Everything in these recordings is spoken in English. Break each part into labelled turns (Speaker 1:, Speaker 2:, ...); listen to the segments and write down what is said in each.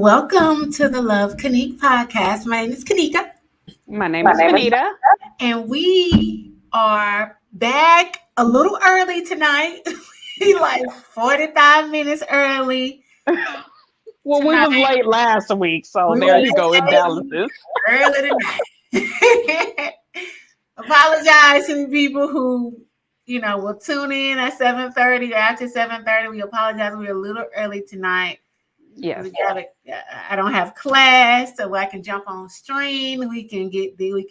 Speaker 1: Welcome to the Love Kanique podcast. My name is Kanika,
Speaker 2: My name is Vanita.
Speaker 1: and we are back a little early tonight. Like 45 minutes early
Speaker 2: Well, we was
Speaker 1: tonight.
Speaker 2: late last week, so
Speaker 1: We were
Speaker 2: there you go. It
Speaker 1: late
Speaker 2: balances.
Speaker 1: early tonight. Apologize to the people who, will tune in at 7:30 or after 7:30. We apologize. We're a little early tonight.
Speaker 2: Yes.
Speaker 1: I don't have class, so I can jump on stream. We can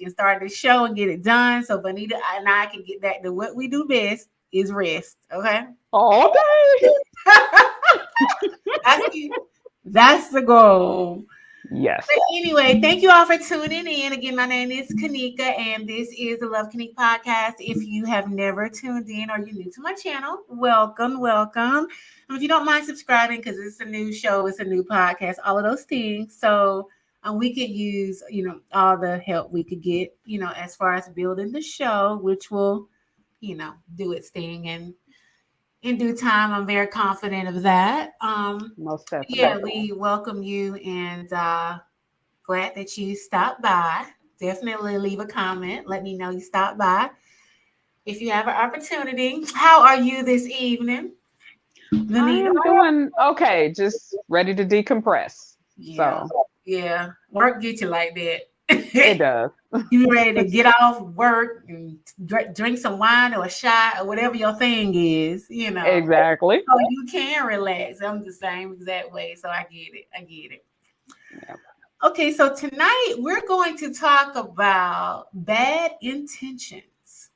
Speaker 1: start the show and get it done. So Bonita and I can get back to what we do best is rest. Okay.
Speaker 2: All day.
Speaker 1: That's the goal.
Speaker 2: Yes.
Speaker 1: But anyway, thank you all for tuning in. Again, my name is Kanika, and this is the Love Kanique podcast. If you have never tuned in or you're new to my channel, welcome. If you don't mind subscribing, because it's a new show, it's a new podcast, all of those things. So we could use, all the help we could get, as far as building the show, which will, do its thing. And in due time, I'm very confident of that.
Speaker 2: Most definitely.
Speaker 1: Yeah, we welcome you and glad that you stopped by. Definitely leave a comment. Let me know you stopped by. If you have an opportunity, how are you this evening?
Speaker 2: I'm doing okay. Just ready to decompress.
Speaker 1: Yeah. Work get you like that.
Speaker 2: It does.
Speaker 1: You ready to get off work and drink some wine or a shot or whatever your thing is,
Speaker 2: Exactly.
Speaker 1: So you can relax. I'm the same exact way. So I get it.
Speaker 2: Yeah.
Speaker 1: Okay, so tonight we're going to talk about bad intentions.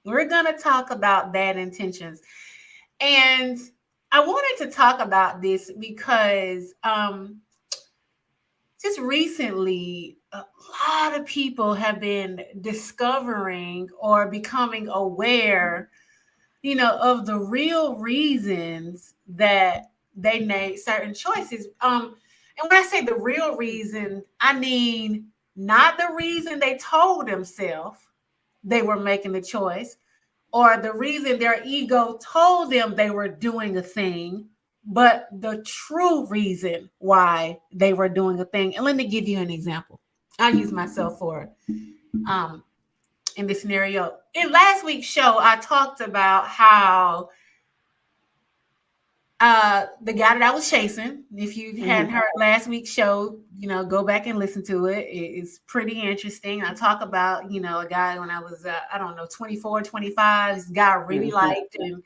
Speaker 1: We're going to talk about bad intentions. And I wanted to talk about this because just recently, a lot of people have been discovering or becoming aware, of the real reasons that they made certain choices. And when I say the real reason, I mean not the reason they told themselves they were making the choice or the reason their ego told them they were doing a thing, but the true reason why they were doing a thing. And let me give you an example. I'll use myself for in this scenario. In last week's show, I talked about how the guy that I was chasing, if you hadn't heard last week's show, go back and listen to it. It's pretty interesting. I talk about, a guy when I was, 24, 25, this guy I really liked, and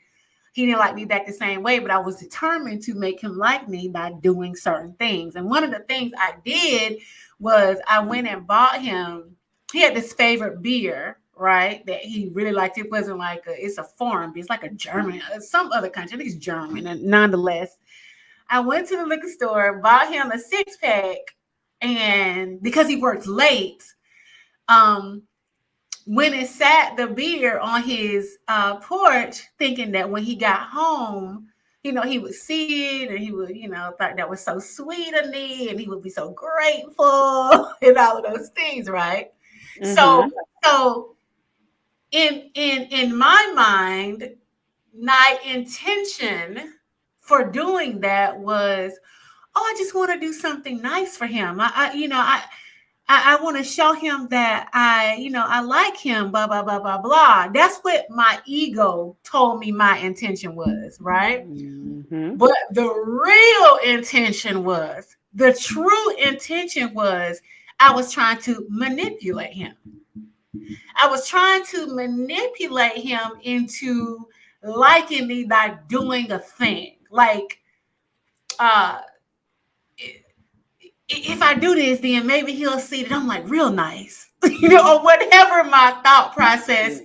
Speaker 1: he didn't like me back the same way, but I was determined to make him like me by doing certain things. And one of the things I did was I went and bought him, he had this favorite beer, right, that he really liked. It wasn't like it's a foreign beer. It's like a German, some other country. I think it's German. And nonetheless, I went to the liquor store, bought him a 6-pack, and because he worked late, when it sat the beer on his porch, thinking that when he got home, he would see it and he would, thought that was so sweet of me and he would be so grateful and all of those things, right? So in my mind, my intention for doing that was, I just want to do something nice for him. I want to show him that I like him, blah, blah, blah, blah, blah. That's what my ego told me my intention was, right? But the real intention was, the true intention was, I was trying to manipulate him. I was trying to manipulate him into liking me by doing a thing. Like, if I do this, then maybe he'll see that I'm like real nice, or whatever my thought process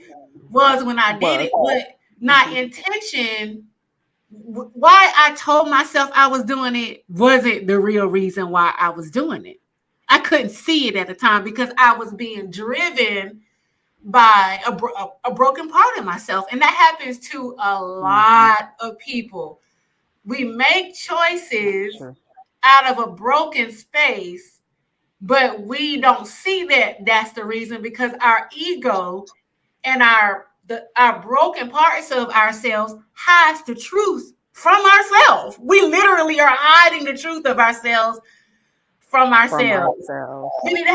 Speaker 1: was when I did it. But my intention, why I told myself I was doing it, wasn't the real reason why I was doing it. I couldn't see it at the time because I was being driven by a broken part of myself. And that happens to a lot of people. We make choices out of a broken space, but we don't see that that's the reason because our ego and our broken parts of ourselves hides the truth from ourselves. We literally are hiding the truth of ourselves from ourselves. We need to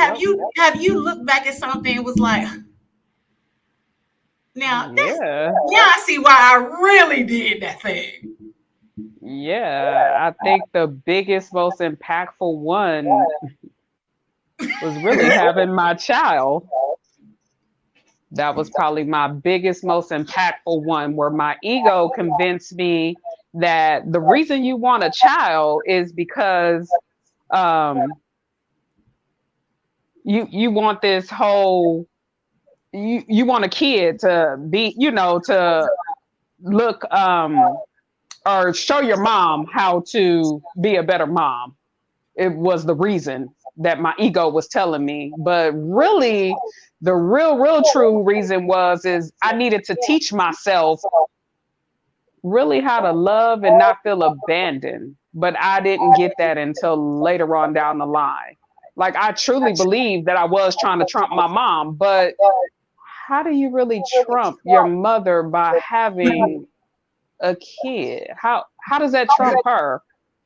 Speaker 1: have you look back at something and was like, now I see why I really did that thing.
Speaker 2: Yeah, I think the biggest, most impactful one was really having my child. That was probably my biggest, most impactful one, where my ego convinced me that the reason you want a child is because you want this whole you want a kid to be, to look or show your mom how to be a better mom. It was the reason that my ego was telling me. But really, the real true reason is I needed to teach myself really how to love and not feel abandoned. But I didn't get that until later on down the line. Like, I truly believe that I was trying to trump my mom, but how do you really trump your mother by having a kid? How does that trump her?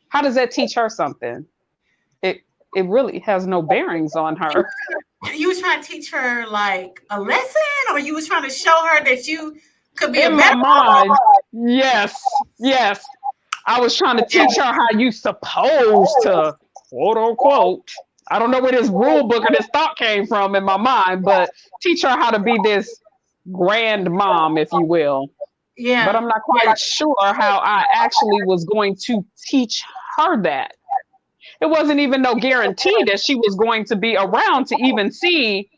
Speaker 2: How does that teach her something? It really has no bearings on her.
Speaker 1: You was trying to teach her like a lesson, or you was trying to show her that you could be
Speaker 2: in
Speaker 1: a better
Speaker 2: my mind. Yes. I was trying to teach her how you supposed to, quote unquote. I don't know where this rule book or this thought came from in my mind, but teach her how to be this grand mom, if you will.
Speaker 1: Yeah.
Speaker 2: But I'm not quite sure how I actually was going to teach her that. It wasn't even no guarantee that she was going to be around to even see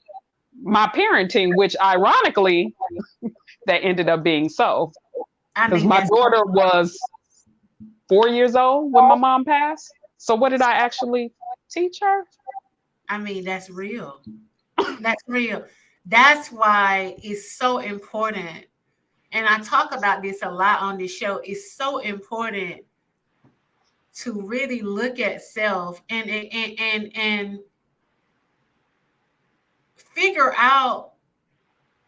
Speaker 2: my parenting, which ironically, that ended up being so. Because my daughter was 4 years old when my mom passed. So what did I actually teach her?
Speaker 1: I mean, that's real. That's real. That's why it's so important. And I talk about this a lot on this show. It's so important to really look at self and figure out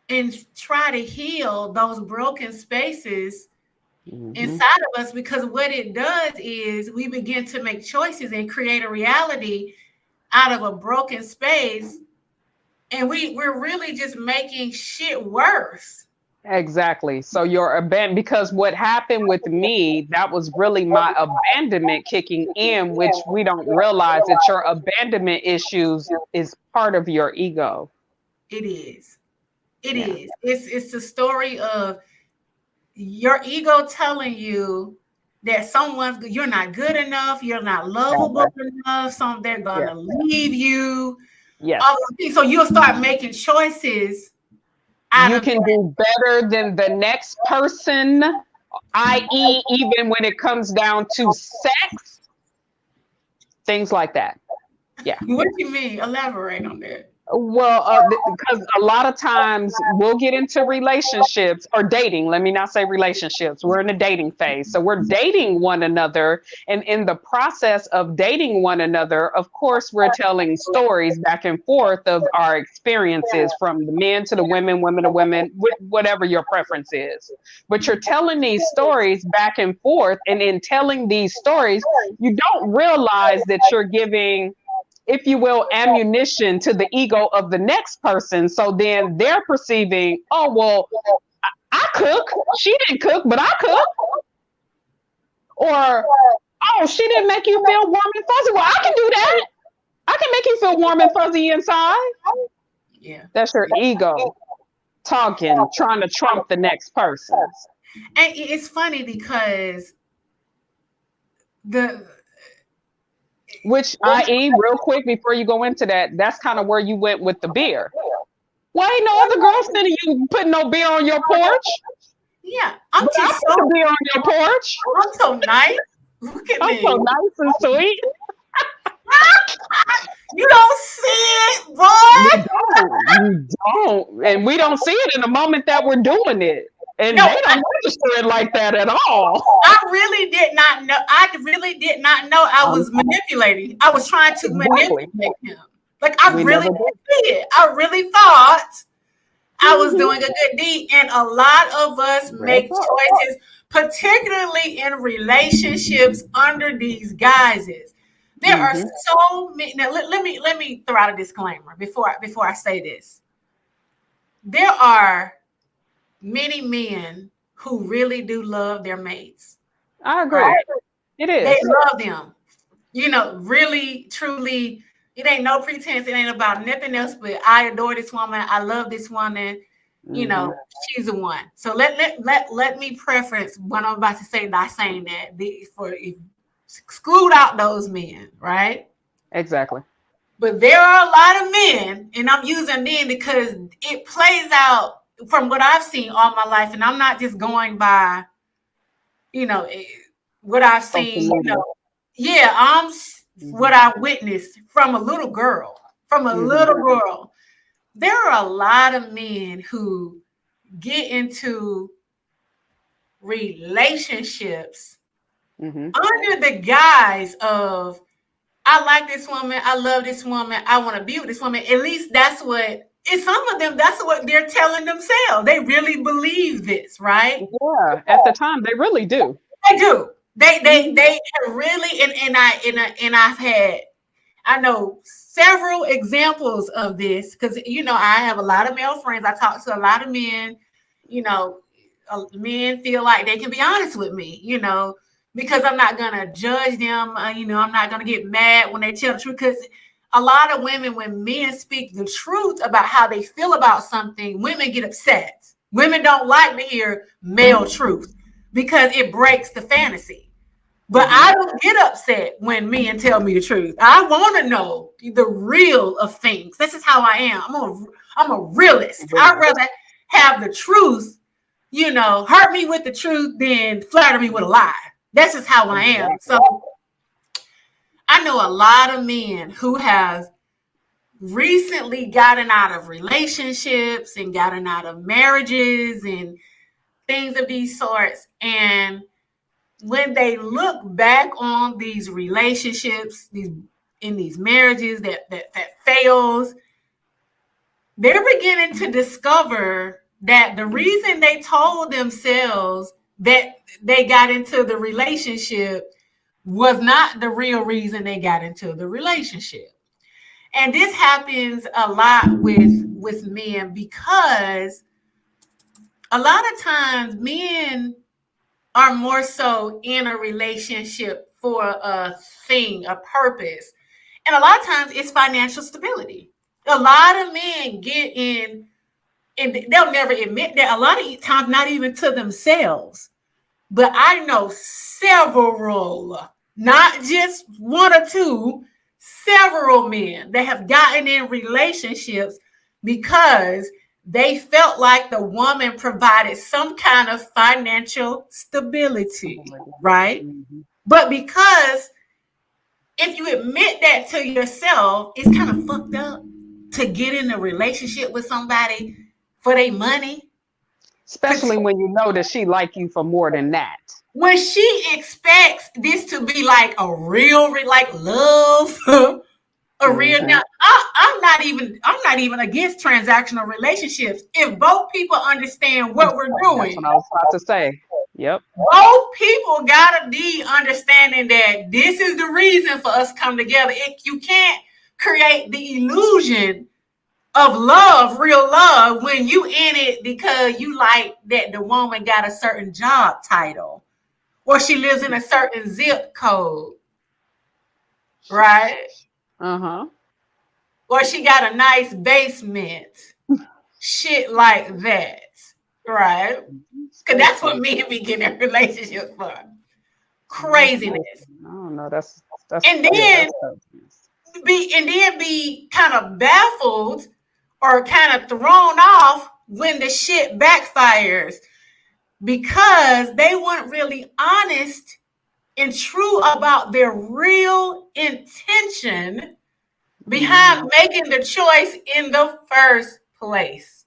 Speaker 1: and try to heal those broken spaces inside of us, because what it does is we begin to make choices and create a reality out of a broken space, and we're really just making shit worse.
Speaker 2: Exactly. So because what happened with me, that was really my abandonment kicking in, which we don't realize that your abandonment issues is part of your ego.
Speaker 1: It is. It is. It's the story of your ego telling you that you're not good enough, you're not lovable enough, they're gonna leave you.
Speaker 2: Yes.
Speaker 1: So you'll start making choices.
Speaker 2: You can do better than the next person, i.e., even when it comes down to sex, things like that. Yeah.
Speaker 1: What do you mean? Elaborate on that.
Speaker 2: Well, because a lot of times we'll get into relationships or dating. Let me not say relationships. We're in a dating phase. So we're dating one another. And in the process of dating one another, of course, we're telling stories back and forth of our experiences, from the men to the women, women to women, whatever your preference is. But you're telling these stories back and forth. And in telling these stories, you don't realize that you're giving, if you will, ammunition to the ego of the next person. So then they're perceiving, oh, well, I cook. She didn't cook, but I cook. Or, oh, she didn't make you feel warm and fuzzy. Well, I can do that. I can make you feel warm and fuzzy inside.
Speaker 1: Yeah.
Speaker 2: That's your ego talking, trying to trump the next person.
Speaker 1: And it's funny because
Speaker 2: which, i.e., real quick before you go into that, that's kind of where you went with the beer. Why ain't no other girl sitting you putting no beer on your porch?
Speaker 1: Yeah,
Speaker 2: I'm just so beer on your porch.
Speaker 1: I'm so nice. Look at me.
Speaker 2: I'm so nice and sweet.
Speaker 1: You don't see it, boy.
Speaker 2: You don't. And we don't see it in the moment that we're doing it. And they don't register it like that at all.
Speaker 1: I really did not know. I was manipulating. I was trying to manipulate him. Like, I really didn't see it. I really thought I was doing a good deed. And a lot of us make choices particularly in relationships under these guises. There are so many. Now, let me throw out a disclaimer before I say this. There are many men who really do love their mates.
Speaker 2: I agree. Right? It is.
Speaker 1: They love them. You know, really, truly, it ain't no pretense. It ain't about nothing else, but I adore this woman. I love this woman. You know, she's the one. So let me preference what I'm about to say by saying that for exclude out those men, right?
Speaker 2: Exactly.
Speaker 1: But there are a lot of men, and I'm using men because it plays out from what I've seen all my life, and I'm not just going by, you know, what I've seen. You know, yeah, I'm what I witnessed from a little girl. From a little girl, there are a lot of men who get into relationships under the guise of, I like this woman, I love this woman, I want to be with this woman. At least that's what, and some of them, that's what they're telling themselves. They really believe this, right?
Speaker 2: Yeah, at the time, they really do.
Speaker 1: They do. They really, and I've had, I know several examples of this because, you know, I have a lot of male friends. I talk to a lot of men. You know, men feel like they can be honest with me, you know, because I'm not going to judge them. You know, I'm not going to get mad when they tell the truth, because a lot of women, when men speak the truth about how they feel about something, women get upset. Women don't like to hear male truth because it breaks the fantasy. But I don't get upset when men tell me the truth. I want to know the real of things. This is how I am. I'm a realist. I'd rather have the truth, you know, hurt me with the truth than flatter me with a lie. That's just how I am. So I know a lot of men who have recently gotten out of relationships and gotten out of marriages and things of these sorts. And when they look back on these relationships, these marriages that fails, they're beginning to discover that the reason they told themselves that they got into the relationship was not the real reason they got into the relationship. And this happens a lot with men, because a lot of times men are more so in a relationship for a thing, a purpose. And a lot of times it's financial stability. A lot of men get in, and they'll never admit that a lot of times, not even to themselves. But I know several, not just one or two, several men that have gotten in relationships because they felt like the woman provided some kind of financial stability, right? But because if you admit that to yourself, it's kind of fucked up to get in a relationship with somebody for their money.
Speaker 2: Especially when you know that she like you for more than that.
Speaker 1: When she expects this to be like a real, like love, a real. Now, I'm not even against transactional relationships if both people understand what we're doing.
Speaker 2: That's what I was about to say. Yep.
Speaker 1: Both people gotta be understanding that this is the reason for us come together. You can't create the illusion of love, real love, when you in it because you like that the woman got a certain job title or she lives in a certain zip code, right? Or she got a nice basement, shit like that, right? Because that's what men be getting in relationships for. Craziness.
Speaker 2: Oh no, that's
Speaker 1: and then be kind of baffled or kind of thrown off when the shit backfires, because they weren't really honest and true about their real intention behind making the choice in the first place.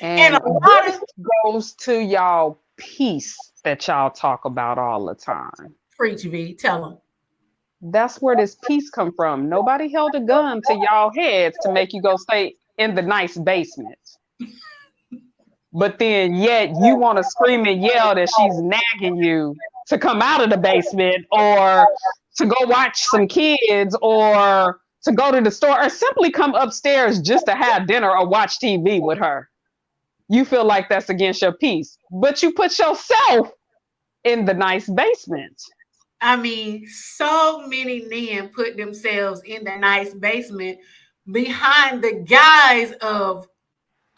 Speaker 2: And a lot of goes to y'all peace that y'all talk about all the time.
Speaker 1: Preach, V, tell them.
Speaker 2: That's where this peace come from. Nobody held a gun to y'all heads to make you go stay in the nice basement. but then yet you want to scream and yell that she's nagging you to come out of the basement or to go watch some kids or to go to the store or simply come upstairs just to have dinner or watch TV with her. You feel like that's against your peace, but you put yourself in the nice basement.
Speaker 1: I mean, so many men put themselves in the nice basement behind the guise of,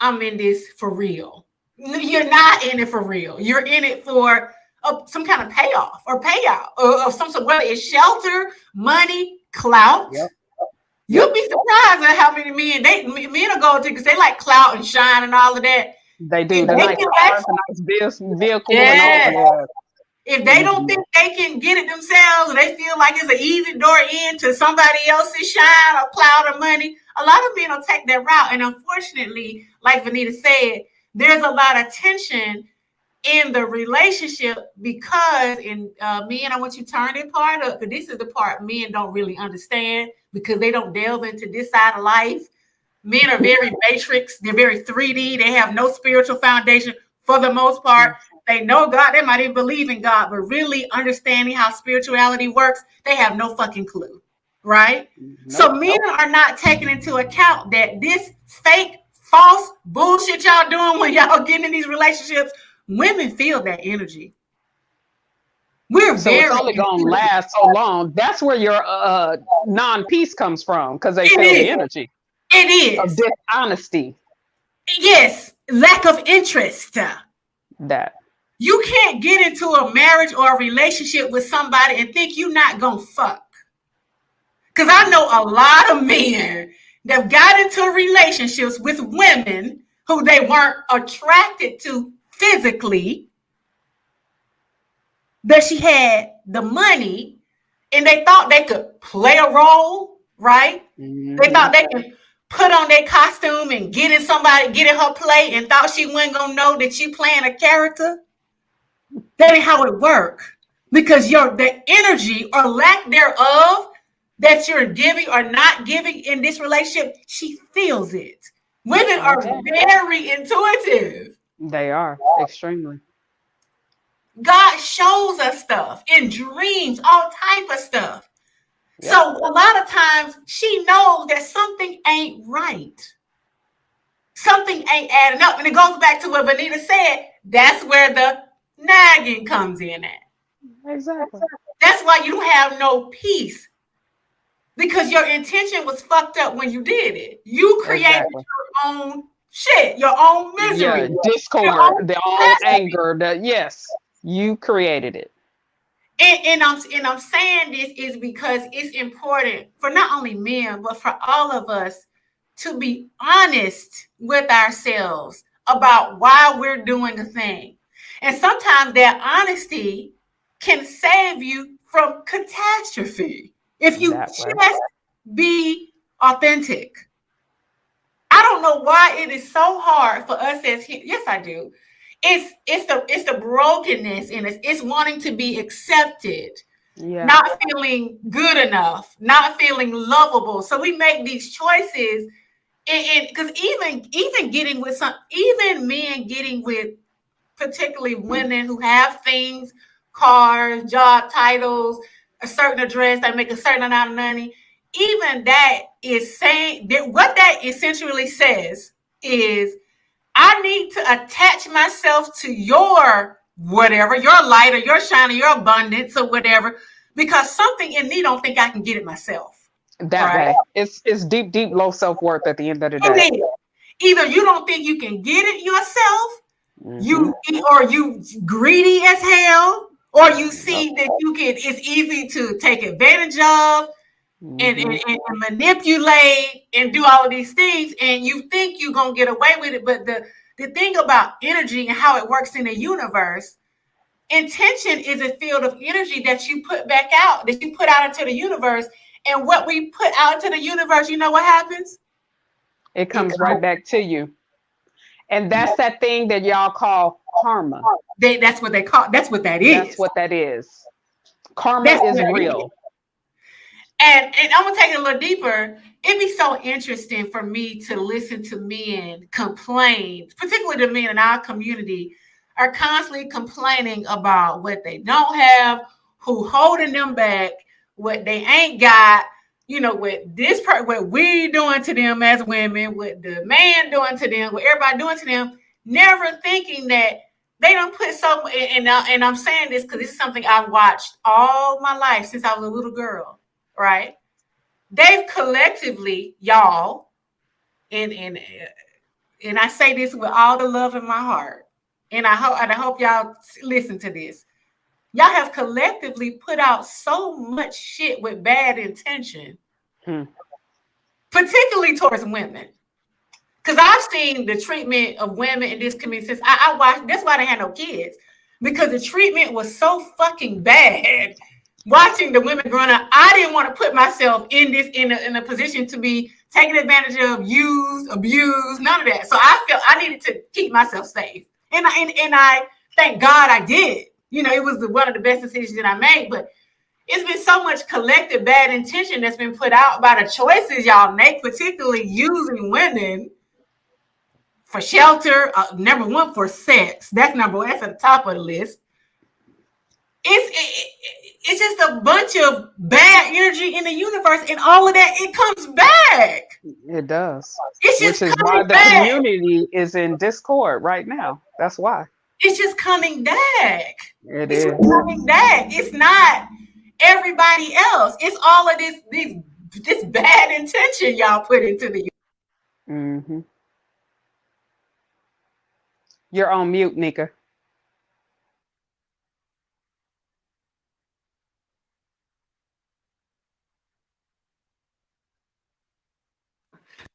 Speaker 1: I'm in this for real. You're not in it for real. You're in it for some kind of payoff or payout of some sort, whether it's shelter, money, clout. Yep. You'll be surprised at how many men will go to, because they like clout and shine and all of that.
Speaker 2: They do. The nice cars, the nice vehicle, and all that.
Speaker 1: If they don't think they can get it themselves, or they feel like it's an easy door in to somebody else's shine or cloud or money, a lot of men will take that route. And unfortunately, like Vanita said, there's a lot of tension in the relationship because, men, I want you to turn that part up, because this is the part men don't really understand because they don't delve into this side of life. Men are very matrix. They're very 3D. They have no spiritual foundation for the most part. They know God. They might even believe in God, but really understanding how spirituality works, they have no fucking clue, right? So men are not taking into account that this fake, false bullshit y'all doing when y'all getting in these relationships, women feel that energy.
Speaker 2: It's only going to last so long. That's where your non-peace comes from, because they feel the energy.
Speaker 1: It is.
Speaker 2: Of dishonesty.
Speaker 1: Yes. Lack of interest.
Speaker 2: That.
Speaker 1: You can't get into a marriage or a relationship with somebody and think you're not going to fuck. Because I know a lot of men that got into relationships with women who they weren't attracted to physically, that she had the money and they thought they could play a role, right? Mm-hmm. They thought they could put on their costume and get in her play, and thought she wasn't going to know that you playing a character. That ain't how it works. Because the energy or lack thereof that you're giving or not giving in this relationship, she feels it. Women are very intuitive.
Speaker 2: They are, extremely.
Speaker 1: God shows us stuff in dreams, all type of stuff. Yep. So a lot of times she knows that something ain't right. Something ain't adding up. And it goes back to what Vanita said. That's where the nagging comes in at.
Speaker 2: Exactly.
Speaker 1: That's why you have no peace. Because your intention was fucked up when you did it. You created your own shit, your own misery.
Speaker 2: Yeah, discord, their own anger. Yes, you created it.
Speaker 1: And I'm saying this is because it's important for not only men, but for all of us to be honest with ourselves about why we're doing a thing. And sometimes that honesty can save you from catastrophe if you just be authentic. I don't know why it is so hard for us as yes, I do. It's the brokenness in us. It's wanting to be accepted, not feeling good enough, not feeling lovable. So we make these choices, and because even getting with even men getting with particularly women who have things, cars, job titles, a certain address, they make a certain amount of money. Even that is saying that what that essentially says is, I need to attach myself to your whatever, your light or your shine or your abundance or whatever, because something in me don't think I can get it myself.
Speaker 2: That way. It's deep, low self-worth at the end of the day.
Speaker 1: Either you don't think you can get it yourself, you greedy as hell, or you see that it's easy to take advantage of and manipulate and do all of these things, and you think you're going to get away with it. But the thing about energy and how it works in the universe, intention is a field of energy that you put back out, that you put out into the universe. And what we put out into the universe, you know what happens?
Speaker 2: It comes right back to you. And that's that thing that y'all call karma.
Speaker 1: That's what they call. That's what that is.
Speaker 2: That's what that is. Karma is real.
Speaker 1: And I'm gonna take it a little deeper. It'd be so interesting for me to listen to men complain, particularly the men in our community, are constantly complaining about what they don't have, who holding them back, what they ain't got, what what we doing to them as women, what the man doing to them, what everybody doing to them, never thinking that they don't put so. And I'm saying this because this is something I've watched all my life since I was a little girl, right? They've collectively, y'all, and I say this with all the love in my heart, and I hope y'all listen to this. Y'all have collectively put out so much shit with bad intention, particularly towards women. Because I've seen the treatment of women in this community since I watched. That's why they had no kids, because the treatment was so fucking bad. Watching the women growing up, I didn't want to put myself in a position to be taken advantage of, used, abused, none of that. So I felt I needed to keep myself safe, and I thank God I did. It was one of the best decisions that I made. But it's been so much collective bad intention that's been put out by the choices y'all make, particularly using women for shelter. Number one, for sex. That's number one. That's at the top of the list. It's just a bunch of bad energy in the universe, and all of that, it comes back.
Speaker 2: It does.
Speaker 1: It's just
Speaker 2: which is why the community is in discord right now. That's why.
Speaker 1: It's just coming back.
Speaker 2: It's
Speaker 1: coming back. It's not everybody else. It's all of this bad intention y'all put into the universe.
Speaker 2: Mm-hmm. You're on mute, Nika.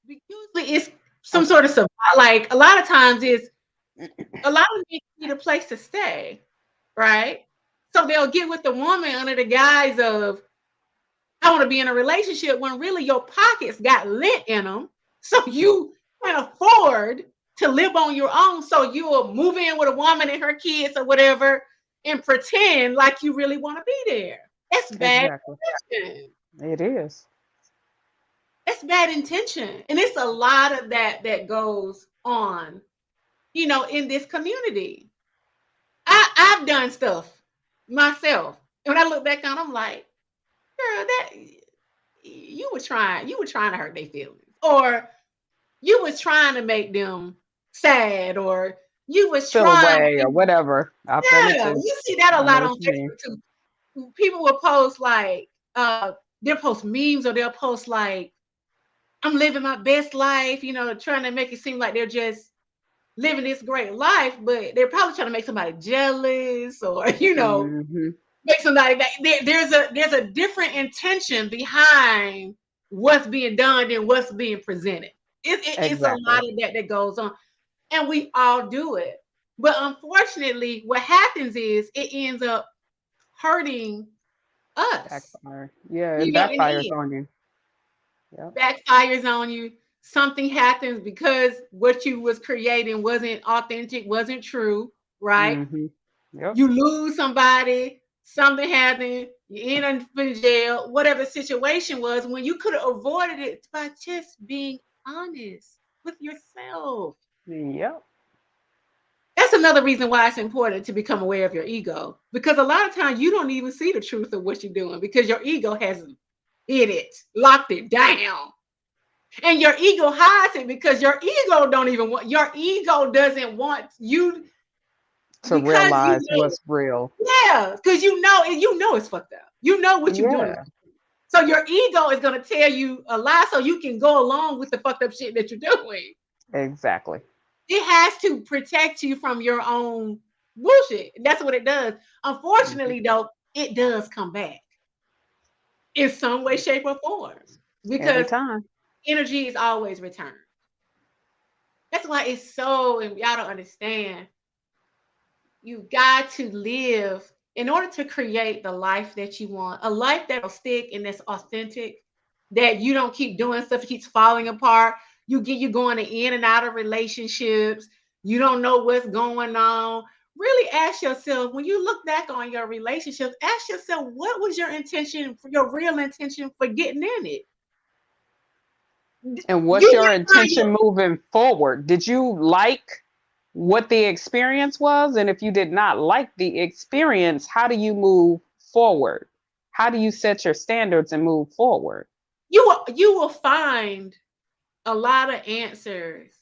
Speaker 1: Usually it's some sort of like a lot of times it's a lot of people need a place to stay, right? So they'll get with the woman under the guise of I want to be in a relationship, when really your pockets got lint in them, so you can afford to live on your own. So you'll move in with a woman and her kids or whatever and pretend like you really want to be there. That's bad intention.
Speaker 2: It is.
Speaker 1: It's bad intention. And it's a lot of that goes on, in this community. I've done stuff myself. And when I look back on, I'm like, girl, that you were trying to hurt their feelings, or you was trying to make them sad, or you was
Speaker 2: feel
Speaker 1: trying
Speaker 2: away or whatever.
Speaker 1: You see that a lot on Facebook too. People will post like they'll post memes, or they'll post like, I'm living my best life, trying to make it seem like they're just living this great life, but they're probably trying to make somebody jealous, or make somebody there's a different intention behind what's being done than what's being presented. It's a lot of that goes on, and we all do it. But unfortunately, what happens is it ends up hurting us.
Speaker 2: Backfire. Yeah, it backfires on you.
Speaker 1: Yep. Backfires on you. Something happens because what you was creating wasn't authentic, wasn't true, right?
Speaker 2: Mm-hmm. Yep.
Speaker 1: You lose somebody, something happened, you end up in jail, whatever the situation was, when you could have avoided it by just being honest with yourself.
Speaker 2: Yep.
Speaker 1: That's another reason why it's important to become aware of your ego, because a lot of times you don't even see the truth of what you're doing because your ego has hid it, locked it down. And your ego hides it because your ego doesn't want you
Speaker 2: to realize what's real.
Speaker 1: Yeah, because you know it's fucked up. You know what you're doing. So your ego is going to tell you a lie so you can go along with the fucked up shit that you're doing.
Speaker 2: Exactly.
Speaker 1: It has to protect you from your own bullshit. That's what it does. Unfortunately, though, it does come back in some way, shape, or form, because energy is always returned. That's why it's so, and y'all don't understand, you got to live in order to create the life that you want, a life that'll stick and that's authentic, that you don't keep doing stuff that keeps falling apart. You going in and out of relationships. You don't know what's going on. really ask yourself, when you look back on your relationships, ask yourself, what was your intention, your real intention for getting in it?
Speaker 2: And what's
Speaker 1: You
Speaker 2: your
Speaker 1: might find your,
Speaker 2: intention moving forward? Did you like what the experience was? And if you did not like the experience, how do you move forward? How do you set your standards and move forward?
Speaker 1: you will find a lot of answers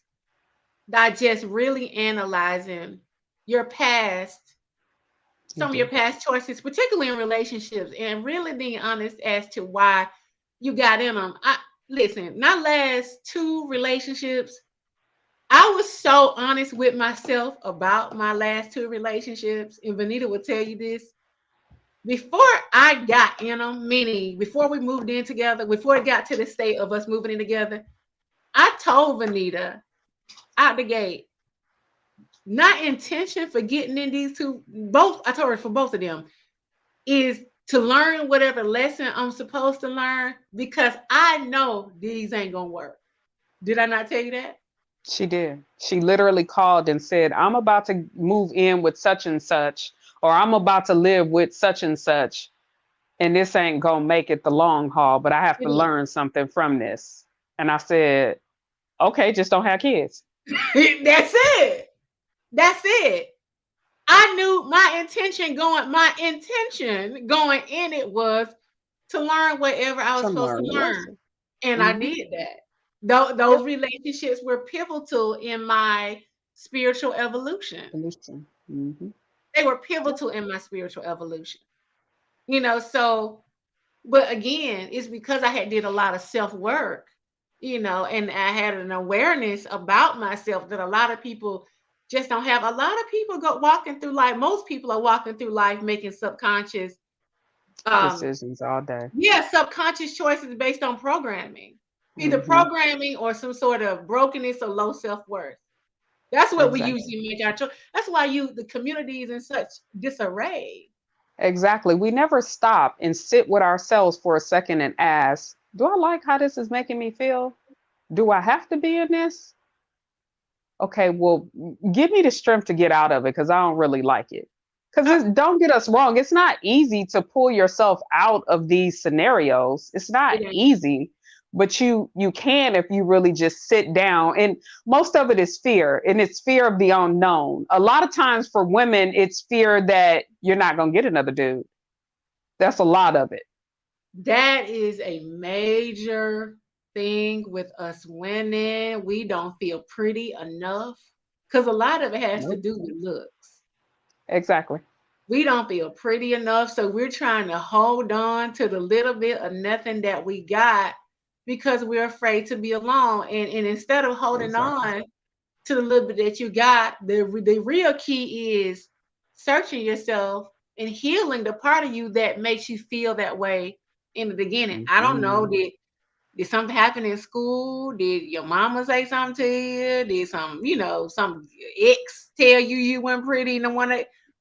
Speaker 1: by just really analyzing your past,
Speaker 2: You
Speaker 1: some of your
Speaker 2: do.
Speaker 1: past choices, particularly in relationships, and really being honest as to why you got in them. I listen, my last two relationships, I was so honest with myself about my last two relationships, and Vanita will tell you this. Before I got in them, meaning before we moved in together, before it got to the state of us moving in together, I told Vanita out the gate, not intention for getting in these two, both, I told her for both of them, is to learn whatever lesson I'm supposed to learn because I know these ain't gonna work. Did I not tell you that?
Speaker 2: She did. She literally called and said, I'm about to move in with such and such, or I'm about to live with such and such, and this ain't gonna make it the long haul, but I have to
Speaker 1: Yeah.
Speaker 2: learn something from this. And I said, okay, just don't have kids.
Speaker 1: That's it. That's it. I knew my intention going in it was to learn whatever I was
Speaker 2: To
Speaker 1: supposed to
Speaker 2: learn the
Speaker 1: learn.
Speaker 2: lesson.
Speaker 1: And I
Speaker 2: Hmm.
Speaker 1: did that. Those
Speaker 2: Yep.
Speaker 1: relationships were pivotal in my spiritual evolution.
Speaker 2: Solution. Hmm.
Speaker 1: They were
Speaker 2: Yep.
Speaker 1: pivotal in my spiritual evolution. So but again, it's because I had did a lot of self-work, and I had an awareness about myself that a lot of people just don't have. A lot of people go walking through life. Most people are walking through life making subconscious, um,
Speaker 2: Decisions all day.
Speaker 1: yeah, subconscious choices based on programming, either
Speaker 2: Hmm.
Speaker 1: programming or some sort of brokenness or low self-worth. That's what we
Speaker 2: Exactly.
Speaker 1: usually make our choice. That's why the community is in such disarray.
Speaker 2: Exactly. We never stop and sit with ourselves for a second and ask, do I like how this is making me feel? Do I have to be in this? Okay, well, give me the strength to get out of it because I don't really like it.
Speaker 1: I,
Speaker 2: Because don't get us wrong, it's not easy to pull yourself out of these scenarios. It's not
Speaker 1: it ain't.
Speaker 2: easy, but you can if you really just sit down. And most of it is fear, and it's fear of the unknown. A lot of times for women, it's fear that you're not gonna get another dude. That's a lot of it.
Speaker 1: That is a major thing with us women. We don't feel pretty enough because a lot of it has to
Speaker 2: Nope.
Speaker 1: do with looks.
Speaker 2: Exactly.
Speaker 1: We don't feel pretty enough, so we're trying to hold on to the little bit of nothing that we got because we're afraid to be alone. And instead of holding
Speaker 2: Exactly.
Speaker 1: on to the little bit that you got, the real key is searching yourself and healing the part of you that makes you feel that way in the beginning. I don't know,
Speaker 2: Hmm.
Speaker 1: did something happen in school? Did your mama say something to you? Did some ex tell you weren't pretty and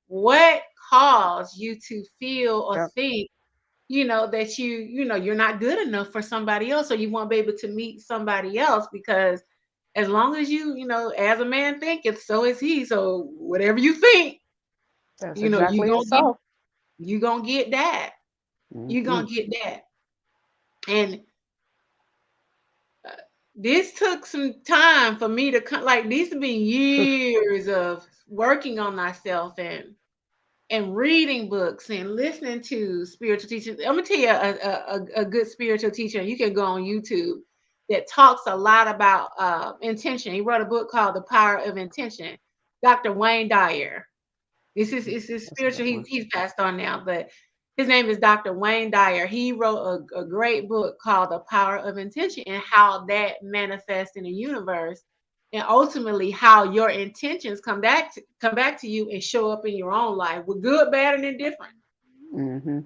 Speaker 1: what caused you to feel or
Speaker 2: Yep.
Speaker 1: think, that you're not good enough for somebody else, or you won't be able to meet somebody else because as long as as a man thinketh, so is he. So whatever you think,
Speaker 2: That's
Speaker 1: you know, you
Speaker 2: exactly it.
Speaker 1: gonna get
Speaker 2: So.
Speaker 1: you gonna get that. You're
Speaker 2: Hmm.
Speaker 1: gonna get that. And uh, this took some time for me to come. Like these have been years of working on myself and reading books and listening to spiritual teachers. I'm gonna tell you a good spiritual teacher. You can go on YouTube that talks a lot about intention. He wrote a book called The Power of Intention. Dr. Wayne Dyer. It's his
Speaker 2: That's a good
Speaker 1: spiritual. He's
Speaker 2: one.
Speaker 1: he's passed on now, but his name is Dr. Wayne Dyer. He wrote a great book called The Power of Intention and how that manifests in the universe, and ultimately how your intentions come back to you and show up in your own life with good, bad, and indifferent.
Speaker 2: Hmm.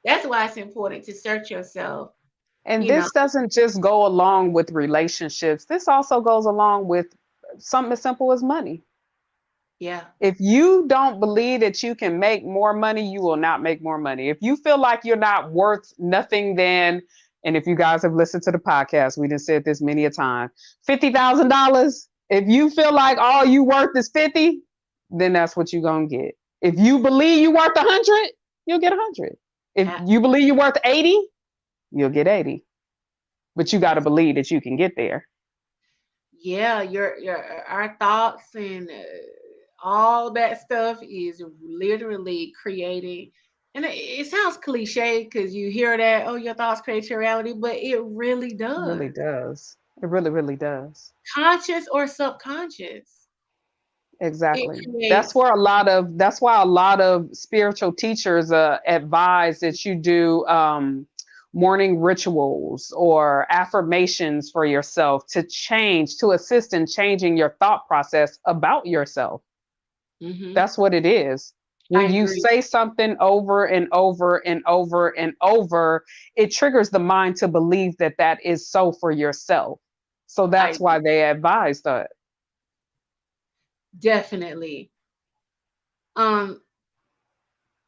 Speaker 1: That's why it's important to search yourself.
Speaker 2: And
Speaker 1: You know,
Speaker 2: this doesn't just go along with relationships. This also goes along with something as simple as money.
Speaker 1: yeah,
Speaker 2: If you don't believe that you can make more money, you will not make more money. If you feel like you're not worth nothing, then, and if you guys have listened to the podcast, we done said this many a time, $50,000. If you feel like all you worth is 50, then that's what you're gonna get. If you believe you're worth 100, you'll get 100. If
Speaker 1: Uh,
Speaker 2: you believe you're worth 80, you'll get 80. But you got to believe that you can get there.
Speaker 1: yeah, your our thoughts and all that stuff is literally creating. And it sounds cliche because you hear that, oh, your thoughts create your reality, but it really
Speaker 2: It really
Speaker 1: does,
Speaker 2: does. It really, really does.
Speaker 1: conscious or subconscious. It
Speaker 2: Exactly.
Speaker 1: creates.
Speaker 2: That's why a lot of spiritual teachers advise that you do morning rituals or affirmations for yourself to assist in changing your thought process about yourself.
Speaker 1: Mhm.
Speaker 2: That's what it is.
Speaker 1: I
Speaker 2: When you
Speaker 1: agree.
Speaker 2: say something over and over and over and over, it triggers the mind to believe that that is so for yourself. So
Speaker 1: I
Speaker 2: that's
Speaker 1: agree.
Speaker 2: why they advise that.
Speaker 1: Definitely. Um,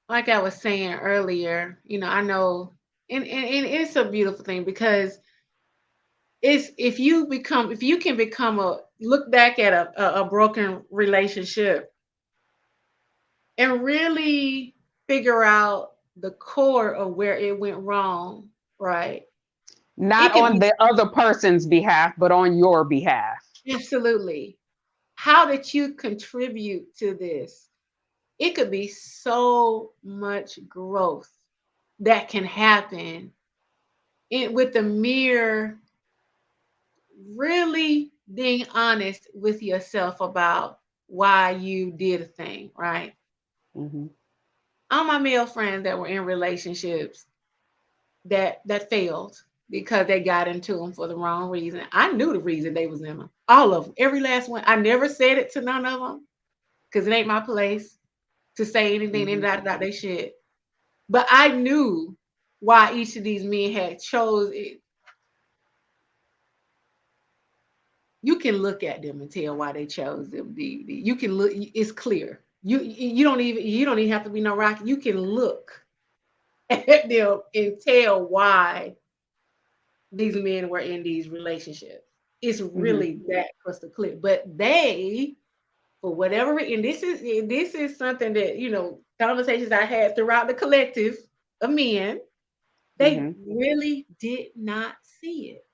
Speaker 1: like I was saying earlier, I know, and it's a beautiful thing because it's if you can become a look back at a broken relationship and really figure out the core of where it went wrong, right? It
Speaker 2: Not
Speaker 1: can
Speaker 2: on
Speaker 1: be
Speaker 2: the other person's behalf, but on your behalf.
Speaker 1: absolutely. How did you contribute to this? It could be so much growth that can happen with the mere really being honest with yourself about why you did a thing, right?
Speaker 2: Hmm.
Speaker 1: All my male friends that were in relationships that failed because they got into them for the wrong reason. I knew the reason they was in them. All of them, every last one. I never said it to none of them because it ain't my place to say anything
Speaker 2: Hmm.
Speaker 1: about their shit. But I knew why each of these men had chose it. You can look at them and tell why they chose them. You can look. It's clear. You don't even have to be no rocket. You can look at them and tell why these men were in these relationships. It's
Speaker 2: Hmm.
Speaker 1: really that crystal clear. But they, for whatever reason, this is something that conversations I had throughout the collective of men. They
Speaker 2: Hmm.
Speaker 1: really did not see it.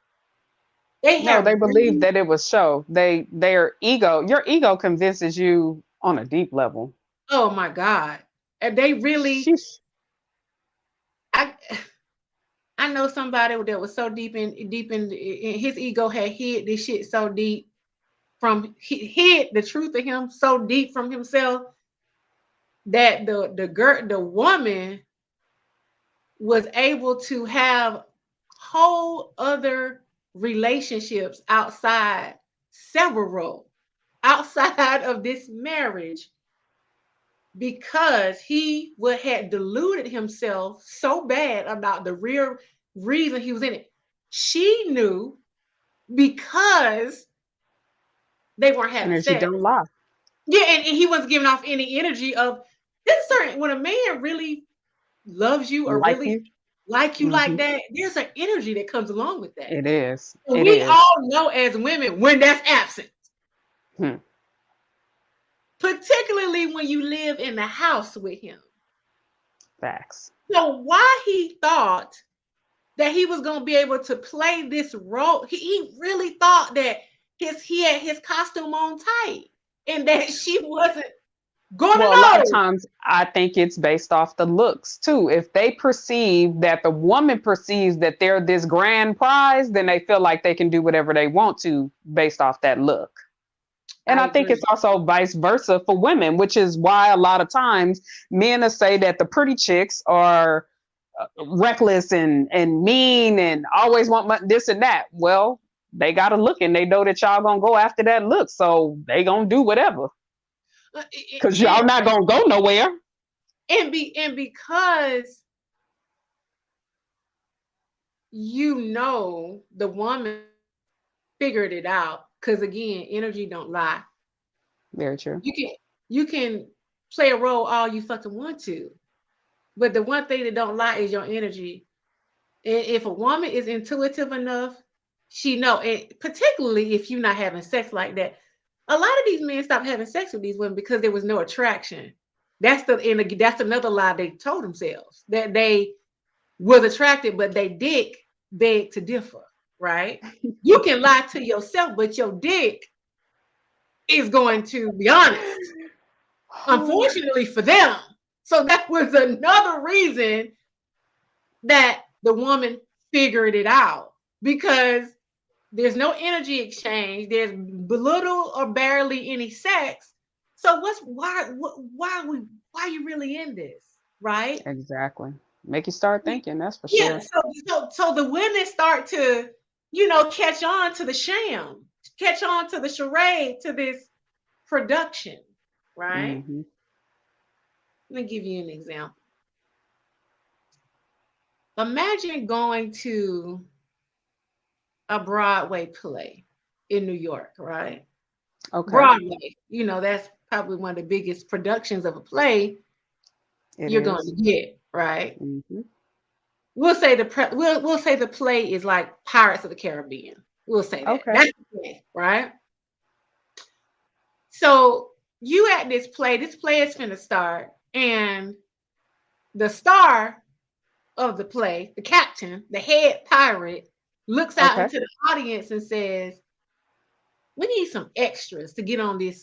Speaker 1: They
Speaker 2: No,
Speaker 1: have
Speaker 2: they believe
Speaker 1: really.
Speaker 2: that it was show. Your ego convinces you on a deep level.
Speaker 1: Oh my God. And they really.
Speaker 2: Sheesh.
Speaker 1: I I know somebody that was so in his ego had hid this shit so deep he hid the truth of him so deep from himself that the woman was able to have whole other relationships several outside of this marriage because he would had deluded himself so bad about the real reason he was in it. She knew because they weren't having
Speaker 2: Energy
Speaker 1: sex.
Speaker 2: don't lie.
Speaker 1: Yeah, and he wasn't giving off any energy of this certain when a man really loves you or
Speaker 2: Like
Speaker 1: really
Speaker 2: you.
Speaker 1: like you like
Speaker 2: Hmm.
Speaker 1: that, there's an energy that comes along with that.
Speaker 2: It is.
Speaker 1: And
Speaker 2: It
Speaker 1: we
Speaker 2: is.
Speaker 1: all know as women when that's absent,
Speaker 2: Hmm.
Speaker 1: particularly when you live in the house with him.
Speaker 2: Facts.
Speaker 1: So why he thought that he was going to be able to play this role, he really thought that he had his costume on tight and that she wasn't going to
Speaker 2: Well, a lot of
Speaker 1: know.
Speaker 2: times I think it's based off the looks too. If they perceive that the woman perceives that they're this grand prize, then they feel like they can do whatever they want to based off that look. And
Speaker 1: I
Speaker 2: I think it's
Speaker 1: agree.
Speaker 2: also vice versa for women, which is why a lot of times men will say that the pretty chicks are reckless and mean and always want this and that. Well, they got to look and they know that y'all gonna go after that look, so they gonna do whatever because
Speaker 1: And
Speaker 2: y'all not gonna go nowhere.
Speaker 1: and because the woman figured it out because again energy don't lie.
Speaker 2: Very true.
Speaker 1: You can play a role all you fucking want to, but the one thing that don't lie is your energy. And if a woman is intuitive enough, she know, and particularly if you're not having sex like that, A lot of these men stopped having sex with these women because there was no attraction. That's another lie they told themselves, that they was attracted, but they dick beg to differ, right? You can lie to yourself, but your dick is going to be honest, unfortunately for them. So that was another reason that the woman figured it out, because there's no energy exchange, there's little or barely any sex. So why are you really in this, right?
Speaker 2: Exactly. Make you start thinking, that's for
Speaker 1: Yeah,
Speaker 2: sure.
Speaker 1: so the women start to, catch on to the sham, catch on to the charade, to this production, right?
Speaker 2: Hmm.
Speaker 1: Let me give you an example. Imagine going to a Broadway play in New York, right?
Speaker 2: Okay.
Speaker 1: Broadway, that's probably one of the biggest productions of a play
Speaker 2: It
Speaker 1: you're going
Speaker 2: is.
Speaker 1: to get, right?
Speaker 2: Mm-hmm.
Speaker 1: We'll say the play is like Pirates of the Caribbean. We'll say that.
Speaker 2: Okay.
Speaker 1: That's the play, right? So you at this play is finna start, and the star of the play, the captain, the head pirate, looks out
Speaker 2: Okay.
Speaker 1: into the audience and says, "We need some extras to get on the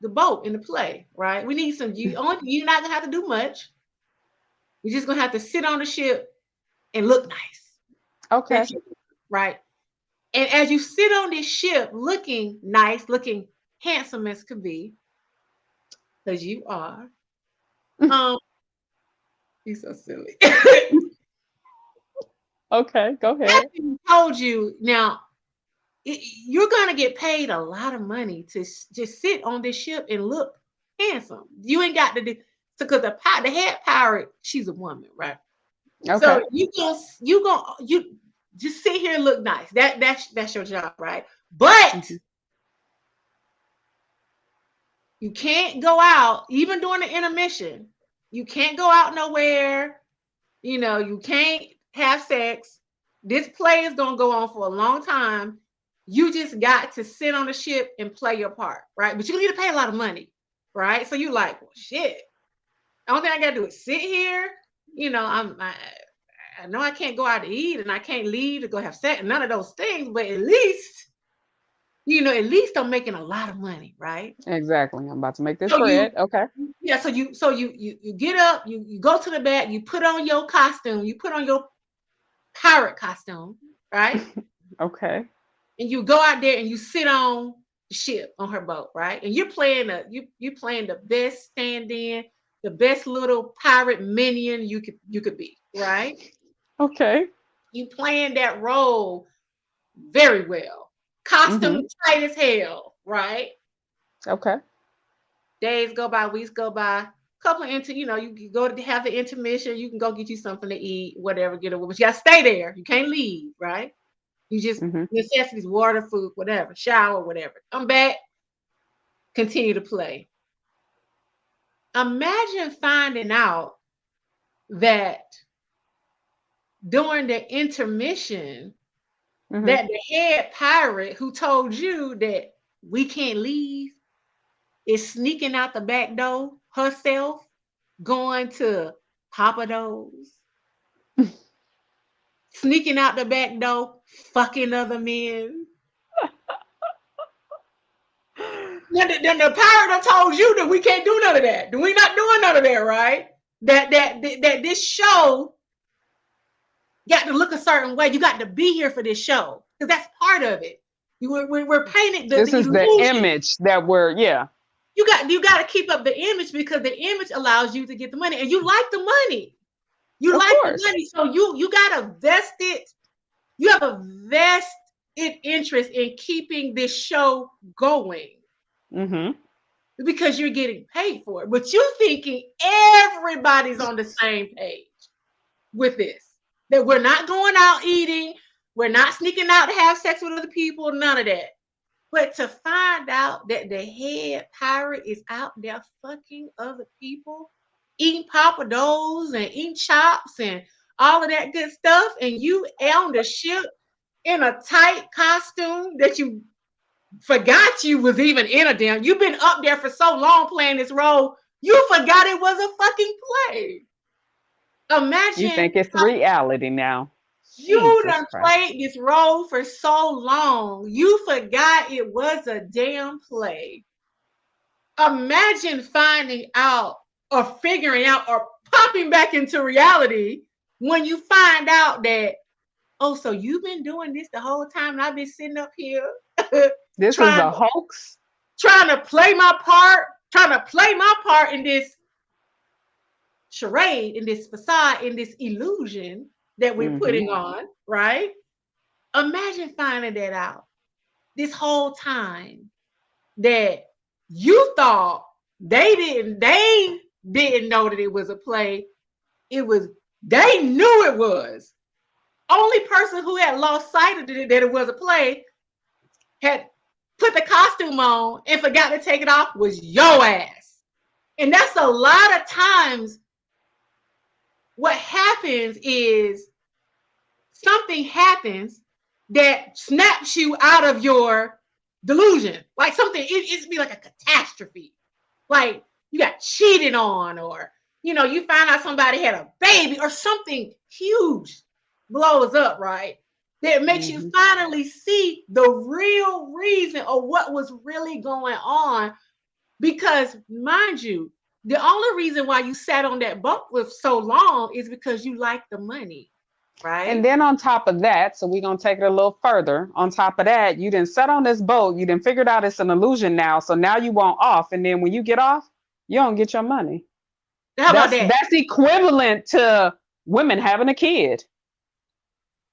Speaker 1: boat in the play, right? We need some. You're not gonna have to do much. You're just gonna have to sit on the ship and look nice.
Speaker 2: Okay.
Speaker 1: That's it, right? And as you sit on this ship, looking nice, looking handsome as could be, because you are, um, you're so silly."
Speaker 2: Okay. Go ahead.
Speaker 1: Captain told you now, you're gonna get paid a lot of money to just sit on this ship and look handsome. You ain't got to do, because the head pirate, she's a woman, right?
Speaker 2: Okay.
Speaker 1: So you just sit here and look nice. That's your job, right? But
Speaker 2: Hmm.
Speaker 1: you can't go out even during the intermission. You can't go out nowhere. You can't have sex. This play is going to go on for a long time. You just got to sit on the ship and play your part, right? But you need to pay a lot of money, right? So you like, well, shit. The only thing I got to do is sit here. I know I can't go out to eat and I can't leave to go have sex, none of those things, but at least I'm making a lot of money, right?
Speaker 2: Exactly. I'm about to make this
Speaker 1: So you
Speaker 2: bread. Okay.
Speaker 1: Yeah, so you get up, you go to the bed, you put on your costume, you put on your pirate costume, right?
Speaker 2: Okay.
Speaker 1: And you go out there and you sit on the ship on her boat, right? And you playing the best stand-in, the best little pirate minion you could be, right?
Speaker 2: Okay.
Speaker 1: You playing that role very well.
Speaker 2: Hmm.
Speaker 1: Costume tight as hell, right?
Speaker 2: Okay.
Speaker 1: Days go by, weeks go by. Couple of you go to have the intermission. You can go get you something to eat, whatever, get away. But you gotta stay there. You can't leave, right? You just
Speaker 2: Hmm.
Speaker 1: necessities, water, food, whatever, shower, whatever. Come back, continue to play. Imagine finding out that during the intermission,
Speaker 2: Hmm.
Speaker 1: that the head pirate who told you that we can't leave is sneaking out the back door herself, going to Papa Do's, sneaking out the back door, fucking other men. Then the pirate done told you that we can't do none of that. We not doing none of that, right? That this show got to look a certain way. You got to be here for this show because that's part of it. We're painting the
Speaker 2: This is the
Speaker 1: illusion.
Speaker 2: image that we're, yeah.
Speaker 1: You got to keep up the image because the image allows you to get the money, and you like the money. You
Speaker 2: Of
Speaker 1: like the
Speaker 2: course.
Speaker 1: money, so you got a vested. You have a vested interest in keeping this show going
Speaker 2: Hmm.
Speaker 1: because you're getting paid for it. But you're thinking everybody's on the same page with this. That we're not going out eating, we're not sneaking out to have sex with other people, none of that. But to find out that the head pirate is out there fucking other people, eating papados and eating chops and all of that good stuff, and you on the ship in a tight costume that you forgot you was even in a damn. You've been up there for so long playing this role, you forgot it was a fucking play.
Speaker 2: You
Speaker 1: Imagine
Speaker 2: think it's reality now.
Speaker 1: you
Speaker 2: Jesus
Speaker 1: done
Speaker 2: Christ.
Speaker 1: played this role for so long, you forgot it was a damn play. Imagine finding out or figuring out or popping back into reality when you find out that, oh, so you've been doing this the whole time and I've been sitting up here
Speaker 2: This is
Speaker 1: trying
Speaker 2: a hoax.
Speaker 1: to play my part in this charade, in this facade, in this illusion that we're putting on, right? Imagine finding that out this whole time that you thought they didn't know that it was a play. It was, they knew it was. Only person who had lost sight of it, that it was a play, had put the costume on and forgot to take it off was your ass. And that's a lot of times what happens is something happens that snaps you out of your delusion. Like something, it'd be like a catastrophe. Like you got cheated on, or you find out somebody had a baby, or something huge blows up, right? That makes you finally see the real reason of what was really going on. Because mind you, the only reason why you sat on that boat for so long is because you like the money, right?
Speaker 2: And then on top of that, so we're going to take it a little further. On top of that, you didn't set on this boat. You didn't figure out it's an illusion now. So now you want off. And then when you get off, you don't get your money.
Speaker 1: How about that?
Speaker 2: That's equivalent to women having a kid.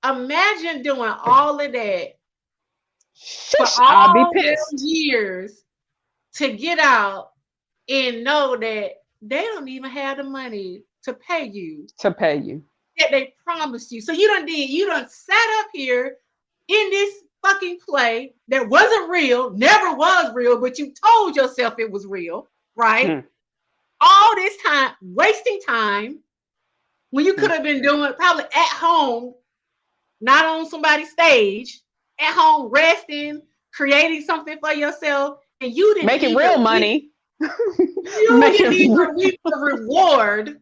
Speaker 1: Imagine doing all of that
Speaker 2: Shush,
Speaker 1: for
Speaker 2: I'll be
Speaker 1: all
Speaker 2: pissed.
Speaker 1: those years to get out and know that they don't even have the money to pay you. That they promised you. So you done sat up here in this fucking play that wasn't real, never was real, but you told yourself it was real, right? All this time, wasting time when you could have been doing probably at home, not on somebody's stage, at home resting, creating something for yourself, and you didn't
Speaker 2: making
Speaker 1: even
Speaker 2: real money.
Speaker 1: You didn't even reap the reward,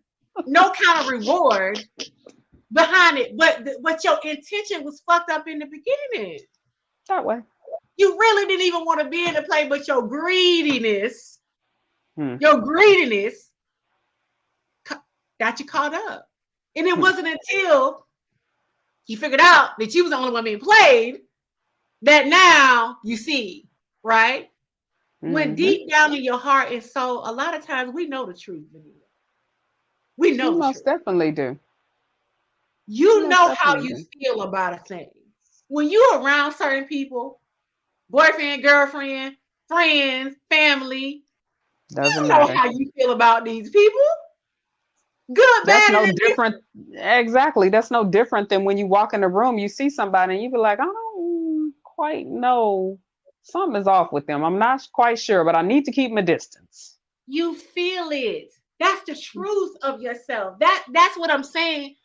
Speaker 1: no kind of reward behind it, but your intention was fucked up in the beginning.
Speaker 2: That way.
Speaker 1: You really didn't even want to be in the play, but your greediness got you caught up. And it wasn't until you figured out that you was the only one being played that now you see, right? When deep down in your heart and soul, a lot of times we know the truth. We know the
Speaker 2: most
Speaker 1: truth.
Speaker 2: Definitely do.
Speaker 1: You know how you feel about a thing. When you're around certain people, boyfriend, girlfriend, friends, family,
Speaker 2: doesn't
Speaker 1: know
Speaker 2: matter
Speaker 1: how you feel about these people. Good,
Speaker 2: that's
Speaker 1: bad,
Speaker 2: no different. Exactly. That's no different than when you walk in the room, you see somebody and you be like, I don't quite know. Something is off with them. I'm not quite sure, but I need to keep my distance.
Speaker 1: You feel it. That's the truth of yourself. That's what I'm saying.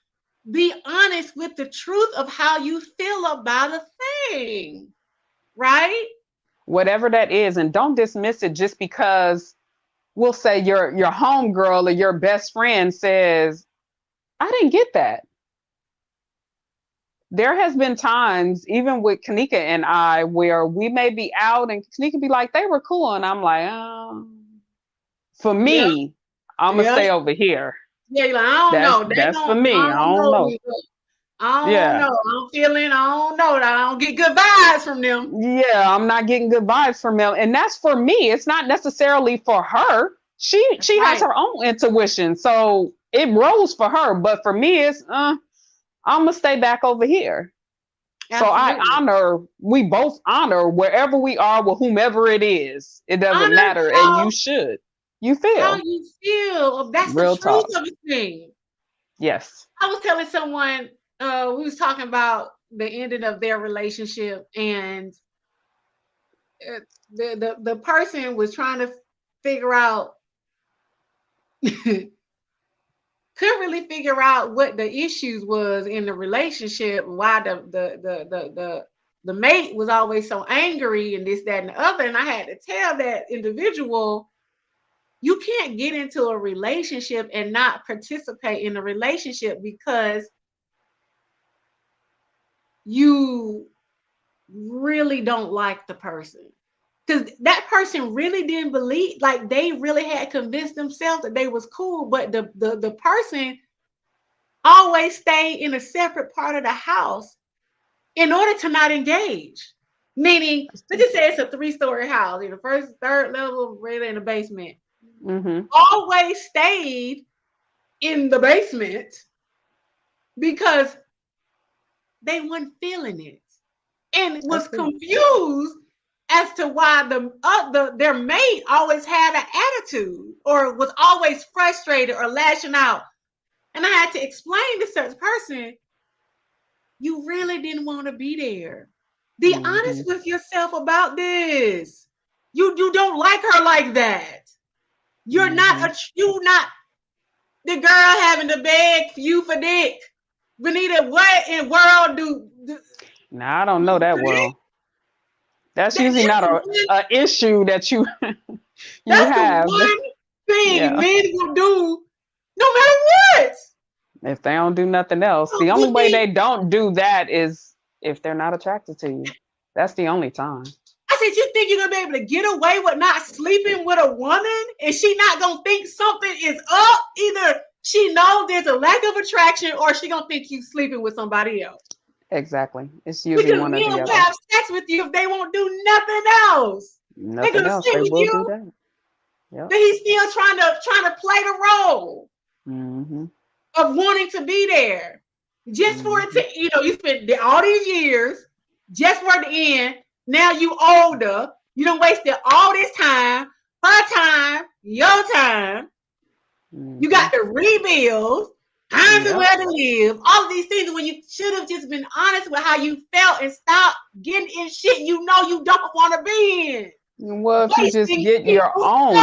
Speaker 1: Be honest with the truth of how you feel about a thing, right?
Speaker 2: Whatever that is, and don't dismiss it just because we'll say your homegirl or your best friend says, I didn't get that. There has been times, even with Kanika and I, where we may be out and Kanika be like, they were cool. And I'm like, for me, I'm going to stay over here.
Speaker 1: Yeah, you're like, I don't know.
Speaker 2: That's for me. I don't know.
Speaker 1: I don't know. I don't know. I don't get good vibes from them.
Speaker 2: Yeah, I'm not getting good vibes from them. And that's for me. It's not necessarily for her. She has her own intuition. So it rolls for her. But for me, it's I'm gonna stay back over here. Absolutely. So we both honor wherever we are with whomever it is. It doesn't matter. And you should. You feel.
Speaker 1: How you feel. That's real the truth of the thing.
Speaker 2: Yes.
Speaker 1: I was telling someone, we was talking about the ending of their relationship, and the person was trying to figure out couldn't really figure out what the issues was in the relationship, why the the mate was always so angry and this, that, and the other. And I had to tell that individual, you can't get into a relationship and not participate in a relationship because you really don't like the person. Because that person really didn't believe, like they really had convinced themselves that they was cool, but the person always stayed in a separate part of the house in order to not engage. Meaning, let's just say it's a 3-story house, in the first, third level, really in the basement.
Speaker 2: Mm-hmm.
Speaker 1: Always stayed in the basement because they weren't feeling it and was confused as to why their mate always had an attitude or was always frustrated or lashing out. And I had to explain to such person, you really didn't want to be there. Be honest with yourself about this. You don't like her like that. You're not the girl having to beg you for dick. Benita, what in world do?
Speaker 2: Now I don't know that world. That's usually not a issue that you
Speaker 1: that's
Speaker 2: have.
Speaker 1: The one thing men will do, no matter what.
Speaker 2: If they don't do nothing else, the only way they don't do that is if they're not attracted to you. That's the only time.
Speaker 1: I said, you think you're gonna be able to get away with not sleeping with a woman, and she not gonna think something is up? Either she knows there's a lack of attraction, or she gonna think you sleeping with somebody else.
Speaker 2: Exactly. It's usually one or the other.
Speaker 1: Men will have sex with you if they won't do nothing else.
Speaker 2: Nothing else. They will do that.
Speaker 1: Yep. But he's still trying to play the role of wanting to be there, just for it to, you spent all these years just for the end. Now you older, you done wasted all this time, her time, your time. You got to rebuild, find somewhere to live, all of these things when you should have just been honest with how you felt and stop getting in shit you know you don't want to be in.
Speaker 2: Well, if you just get your own,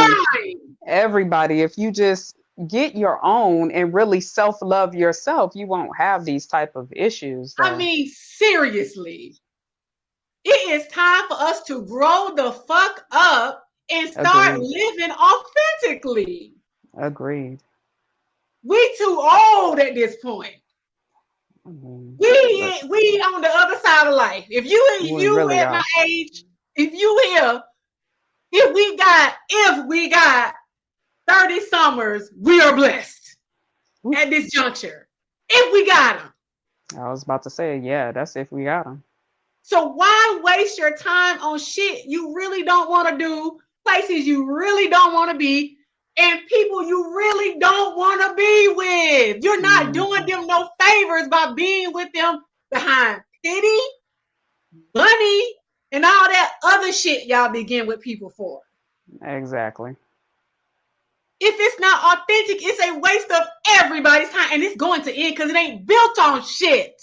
Speaker 2: everybody, if you just get your own and really self-love yourself, you won't have these type of issues.
Speaker 1: I mean, seriously. It is time for us to grow the fuck up and start living authentically.
Speaker 2: Agreed.
Speaker 1: We too old at this point. We on the other side of life. If you really at my age, if we got 30 summers, we are blessed at this juncture. If we got them.
Speaker 2: I was about to say, yeah, that's if we got them.
Speaker 1: So why waste your time on shit you really don't want to do, places you really don't want to be, and people you really don't want to be with? You're not doing them no favors by being with them behind pity, money, and all that other shit y'all begin with people for.
Speaker 2: Exactly.
Speaker 1: If it's not authentic, it's a waste of everybody's time, and it's going to end because it ain't built on shit.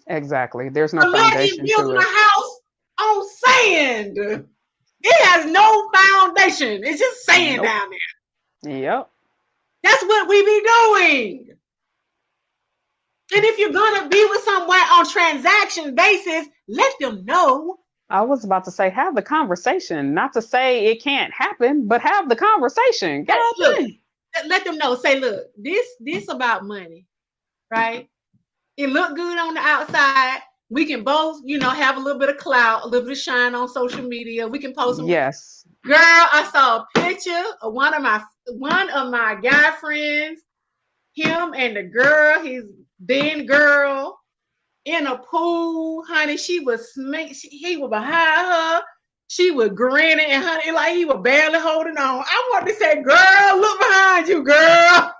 Speaker 2: Exactly. There's no foundation to
Speaker 1: building a house on sand. It has no foundation. It's just sand down there.
Speaker 2: Yep.
Speaker 1: That's what we be doing. And if you're gonna be with someone on transaction basis, let them know.
Speaker 2: I was about to say, have the conversation. Not to say it can't happen, but have the conversation.
Speaker 1: Let them know. Say, look, this about money, right? It looked good on the outside. We can both, have a little bit of clout, a little bit of shine on social media. We can post them.
Speaker 2: Yes.
Speaker 1: Girl, I saw a picture of one of my guy friends, him and the girl, his then girl, in a pool, honey. He was behind her. She was grinning, and honey, like he was barely holding on. I wanted to say, girl, look behind you, girl.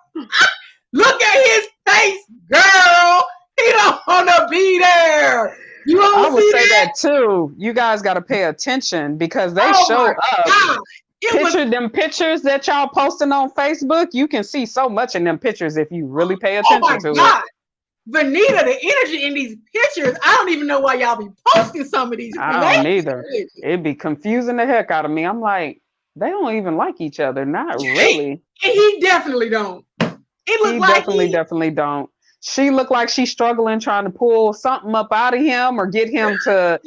Speaker 1: Look at his face, girl. He don't want to be there.
Speaker 2: I would say that too. You guys got to pay attention because they show up. Them pictures that y'all posting on Facebook, you can see so much in them pictures if you really pay attention to it.
Speaker 1: Benita, the energy in these pictures, I don't even know why y'all be posting some of these.
Speaker 2: I don't either. It'd be confusing the heck out of me. I'm like, they don't even like each other. Not really.
Speaker 1: And he definitely don't.
Speaker 2: He definitely don't. She looked like she's struggling trying to pull something up out of him or get him to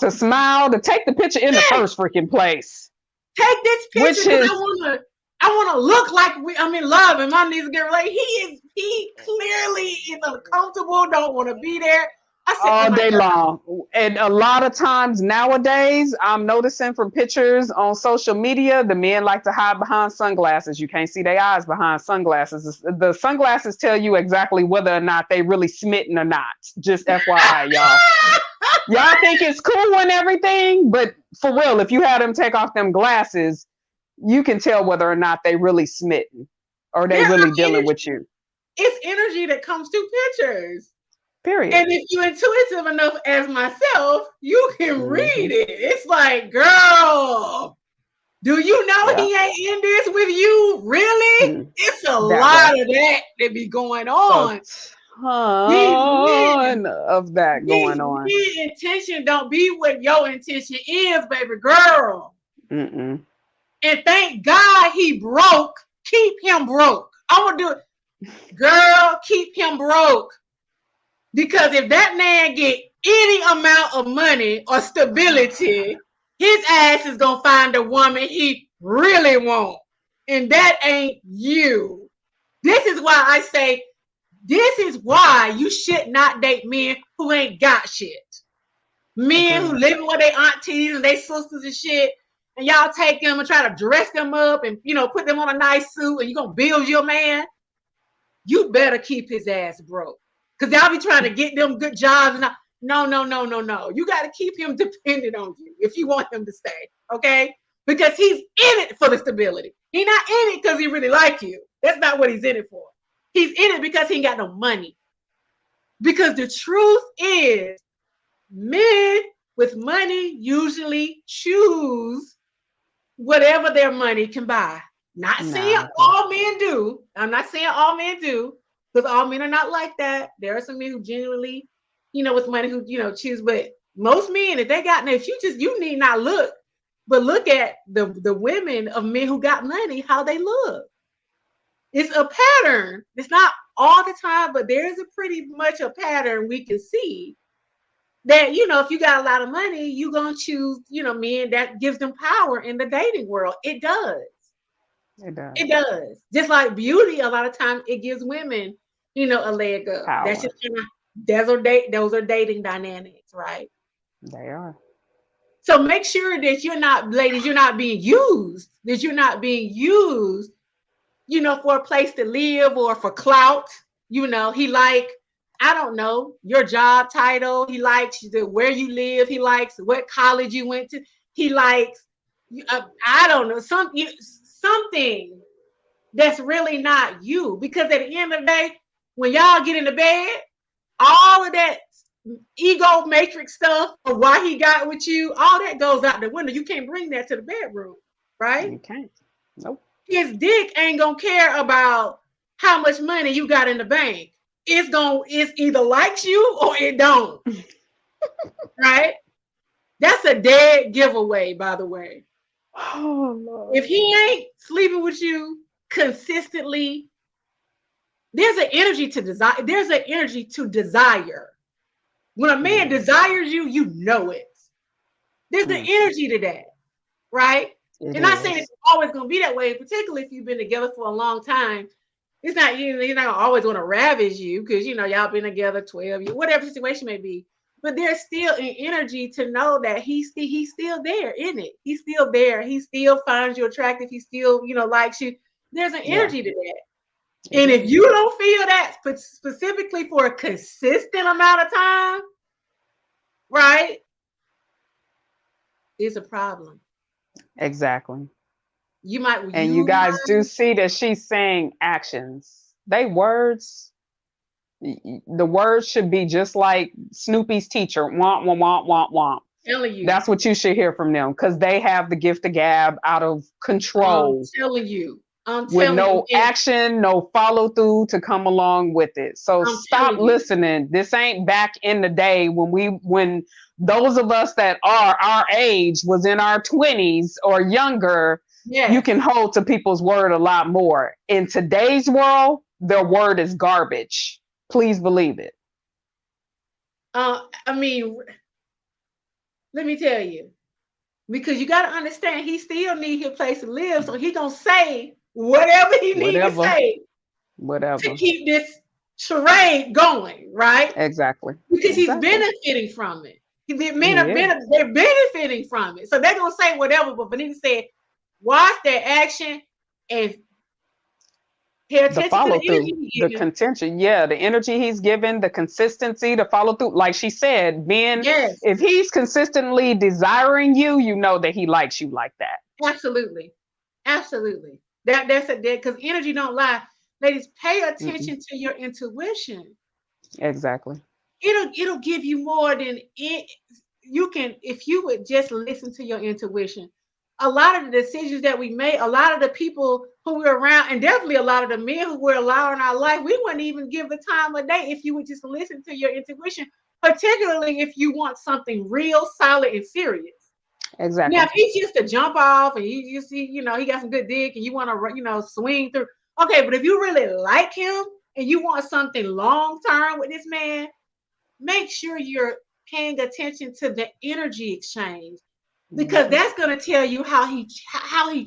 Speaker 2: to smile, to take the picture in the first freaking place.
Speaker 1: Take this picture because I wanna look like I'm in love and my knees get right. He clearly is uncomfortable, don't want to be there. I said,
Speaker 2: all day long. And a lot of times nowadays, I'm noticing from pictures on social media, the men like to hide behind sunglasses. You can't see their eyes behind sunglasses. The sunglasses tell you exactly whether or not they really smitten or not. Just FYI, y'all. Y'all think it's cool and everything, but for real, if you had them take off them glasses, you can tell whether or not they really smitten or they really dealing with you.
Speaker 1: It's energy that comes through pictures.
Speaker 2: Period.
Speaker 1: And if you're intuitive enough as myself, you can read it. It's like, girl, do you know he ain't in this with you? Really? It's a lot of that be going on.
Speaker 2: Ton of that going on.
Speaker 1: His intention don't be what your intention is, baby girl.
Speaker 2: Mm-mm.
Speaker 1: And thank God he broke. Keep him broke. I'm gonna do it. Girl, keep him broke. Because if that man get any amount of money or stability, his ass is gonna find a woman he really wants. And that ain't you. This is why I say, this is why you should not date men who ain't got shit. Men who living with their aunties and their sisters and shit, and y'all take them and try to dress them up and, you know, put them on a nice suit and you're gonna build your man. You better keep his ass broke. Because y'all be trying to get them good jobs. And no. You got to keep him dependent on you if you want him to stay, okay? Because he's in it for the stability. He's not in it because he really like you. That's not what he's in it for. He's in it because he ain't got no money. Because the truth is, men with money usually choose whatever their money can buy. Not saying all men do. I'm not saying all men do. Because all men are not like that. There are some men who genuinely, you know, with money who, you know, choose. But most men, if they got, if you need not look, but look at the women of men who got money, how they look. It's a pattern. It's not all the time, but there is a pretty much a pattern we can see that, you know, if you got a lot of money, you're going to choose, you know, men that gives them power in the dating world. It does. It does. Just like beauty, a lot of times it gives women, you know, a leg up. Power. That's just kind of those are dating dynamics, right?
Speaker 2: They are.
Speaker 1: So make sure that you're not, ladies, you're not being used. That you're not being used, you know, for a place to live or for clout. You know, he like, I don't know, your job title. He likes where you live. He likes what college you went to. He likes, I don't know, something that's really not you. Because at the end of the day, when y'all get in the bed, all of that ego matrix stuff of why he got with you, all that goes out the window. You can't bring that to the bedroom, right?
Speaker 2: You can't. Nope.
Speaker 1: His dick ain't gonna care about how much money you got in the bank. It's either likes you or it don't. Right? That's a dead giveaway, by the way.
Speaker 2: Oh, Lord.
Speaker 1: If he ain't sleeping with you consistently, there's an energy to desire. There's an energy to desire. When a man desires you, you know it. There's an energy to that, right? And not saying it's always going to be that way, particularly if you've been together for a long time. It's not, you know, he's not gonna always want to ravage you because, you know, y'all been together 12 years, whatever the situation may be. But there's still an energy to know that he's still there in it. He's still there. He still finds you attractive. He still, you know, likes you. There's an energy to that. And if you don't feel that specifically for a consistent amount of time, right, it's a problem.
Speaker 2: Exactly.
Speaker 1: You might,
Speaker 2: and you guys do see that she's saying actions. They words. The words should be just like Snoopy's teacher. Womp, womp, womp, womp, womp.
Speaker 1: Telling you.
Speaker 2: That's what you should hear from them because they have the gift of gab out of control.
Speaker 1: I'm telling you.
Speaker 2: With no action, no follow through to come along with it. So stop listening. This ain't back in the day when those of us that are our age was in our 20s or younger. Yes. You can hold to people's word a lot more. In today's world, their word is garbage. Please believe it.
Speaker 1: I mean, let me tell you, because you got to understand, he still need his place to live, so he gonna say whatever he need to
Speaker 2: Whatever.
Speaker 1: say to
Speaker 2: Whatever.
Speaker 1: keep this charade going, right?
Speaker 2: Exactly.
Speaker 1: Because he's
Speaker 2: Exactly.
Speaker 1: benefiting from it. Men are
Speaker 2: Yeah.
Speaker 1: they're benefiting from it, so they're gonna say whatever. But Benita said, watch their action and pay
Speaker 2: The
Speaker 1: attention to the
Speaker 2: follow
Speaker 1: energy
Speaker 2: through,
Speaker 1: he
Speaker 2: the
Speaker 1: giving.
Speaker 2: contention, yeah, the energy he's given, the consistency, the follow through. Like she said, being
Speaker 1: Yes,
Speaker 2: if he's consistently desiring you, you know that he likes you like that.
Speaker 1: absolutely, absolutely. That's it. Because energy don't lie. Ladies, pay
Speaker 2: Mm-mm.
Speaker 1: attention to your intuition.
Speaker 2: Exactly.
Speaker 1: It'll give you more than it. You can, if you would just listen to your intuition. A lot of the decisions that we made, a lot of the people who we're around, and definitely a lot of the men who we're allowing in our life, we wouldn't even give the time of day if you would just listen to your intuition, particularly if you want something real, solid, and serious. Now,
Speaker 2: Exactly.
Speaker 1: if he's just to jump off and you see, he got some good dick and you want to, swing through. Okay, but if you really like him and you want something long term with this man, make sure you're paying attention to the energy exchange, because
Speaker 2: Hmm.
Speaker 1: that's going to tell you how he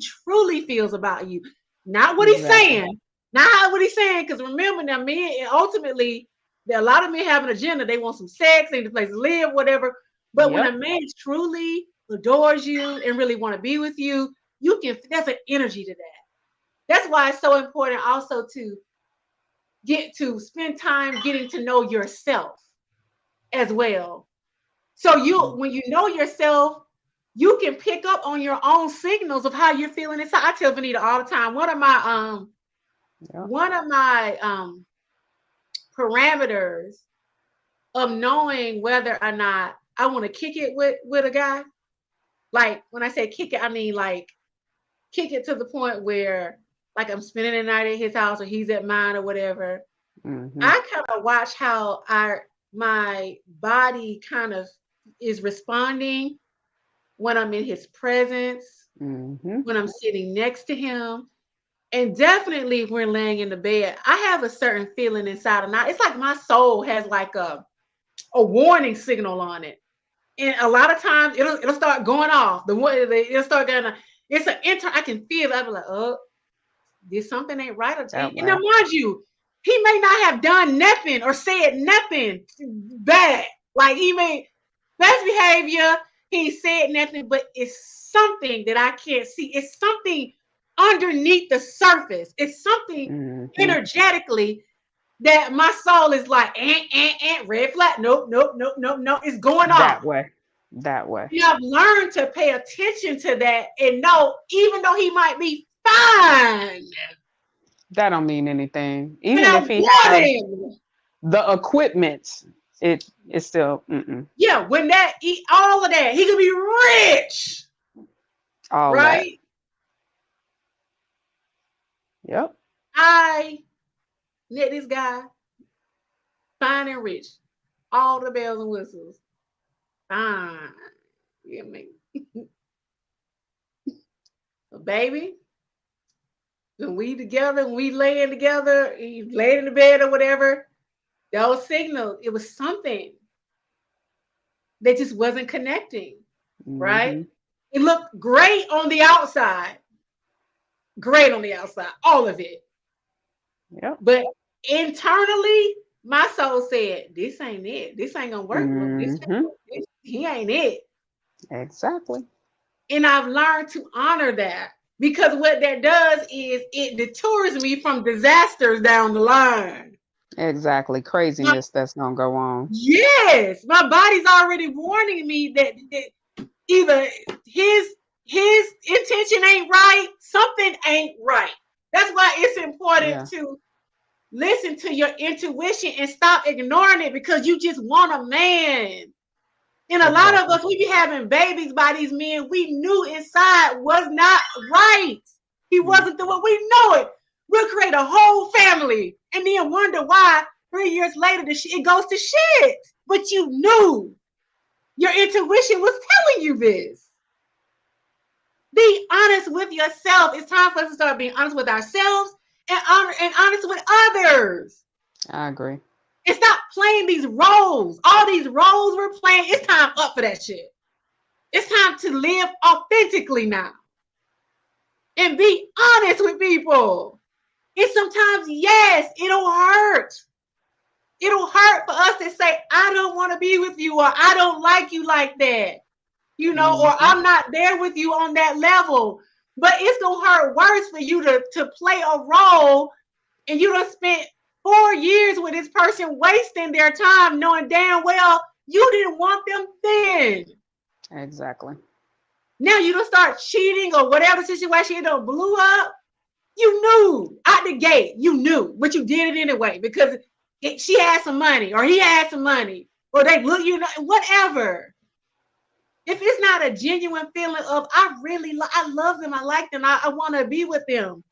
Speaker 1: truly feels about you, not what he's
Speaker 2: Exactly.
Speaker 1: saying, not what he's saying. Because remember, now men ultimately, there are a lot of men have an agenda. They want some sex, they need a place to live, whatever. But when a
Speaker 2: Yep.
Speaker 1: man truly adores you and really want to be with you, you can. There's an energy to that. That's why it's so important also to get to spend time getting to know yourself as well. So when you know yourself, you can pick up on your own signals of how you're feeling inside. I tell Vanita all the time,
Speaker 2: Yep.
Speaker 1: one of my parameters of knowing whether or not I want to kick it with a guy. Like when I say kick it, I mean like kick it to the point where like I'm spending the night at his house or he's at mine or whatever.
Speaker 2: Hmm.
Speaker 1: I kind of watch how my body kind of is responding when I'm in his presence,
Speaker 2: Hmm.
Speaker 1: when I'm sitting next to him, and definitely if we're laying in the bed. I have a certain feeling inside, and it's like my soul has like a warning signal on it, and a lot of times it'll start going off. It'll start going. It's an I can feel it. I'll be like, oh, this something ain't right.
Speaker 2: That
Speaker 1: And now,
Speaker 2: way.
Speaker 1: mind you, he may not have done nothing or said nothing bad. Like he may best behavior, he said nothing, but it's something that I can't see. It's something underneath the surface. It's something
Speaker 2: Hmm.
Speaker 1: energetically that my soul is like, red flag. Nope, nope, nope, nope, nope. It's going off.
Speaker 2: That way. That way.
Speaker 1: You have learned to pay attention to that and know, even though he might be fine,
Speaker 2: That don't mean anything.
Speaker 1: and
Speaker 2: Even
Speaker 1: I
Speaker 2: if he
Speaker 1: want
Speaker 2: have
Speaker 1: him.
Speaker 2: the equipment, it's still
Speaker 1: Yeah, when that eat all of that, he could be rich,
Speaker 2: all that.
Speaker 1: right?
Speaker 2: Yep.
Speaker 1: I met this guy, fine and rich, all the bells and whistles, fine. You know baby, when we together, when we laying together, he laid in the bed or whatever, those signals, it was something that just wasn't connecting, right?
Speaker 2: Hmm.
Speaker 1: It looked great on the outside, great on the outside, all of it.
Speaker 2: Yep.
Speaker 1: But internally, my soul said, "This ain't it. This ain't gonna work. Look,
Speaker 2: Hmm.
Speaker 1: he ain't it."
Speaker 2: Exactly.
Speaker 1: And I've learned to honor that, because what that does is it detours me from disasters down the line.
Speaker 2: Exactly.
Speaker 1: My,
Speaker 2: Craziness that's gonna go on.
Speaker 1: yes, my body's already warning me that either his intention ain't right, something ain't right. That's why it's important
Speaker 2: Yeah.
Speaker 1: to listen to your intuition and stop ignoring it because you just want a man. And a lot of
Speaker 2: Exactly.
Speaker 1: us, we be having babies by these men we knew inside was not right. He
Speaker 2: Mm.
Speaker 1: wasn't the one. We know it. We'll create a whole family and then wonder why 3 years later it goes to shit. But you knew. Your intuition was telling you this. Be honest with yourself. It's time for us to start being honest with ourselves and honest with others.
Speaker 2: I agree.
Speaker 1: And stop playing these roles. All these roles we're playing, it's time up for that shit. It's time to live authentically now and be honest with people. And sometimes, yes, it'll hurt. It'll hurt for us to say, I don't want to be with you, or I don't like you like that, or I'm not there with you on that level. But it's going to hurt worse for you to play a role, and you done spent 4 years with this person wasting their time knowing damn well you didn't want them then.
Speaker 2: Exactly.
Speaker 1: Now you don't start cheating or whatever situation it don't blew up. You knew out the gate, you knew, but you did it anyway because she had some money or he had some money or they look whatever. If it's not a genuine feeling of I love them, I like them, I want to be with them,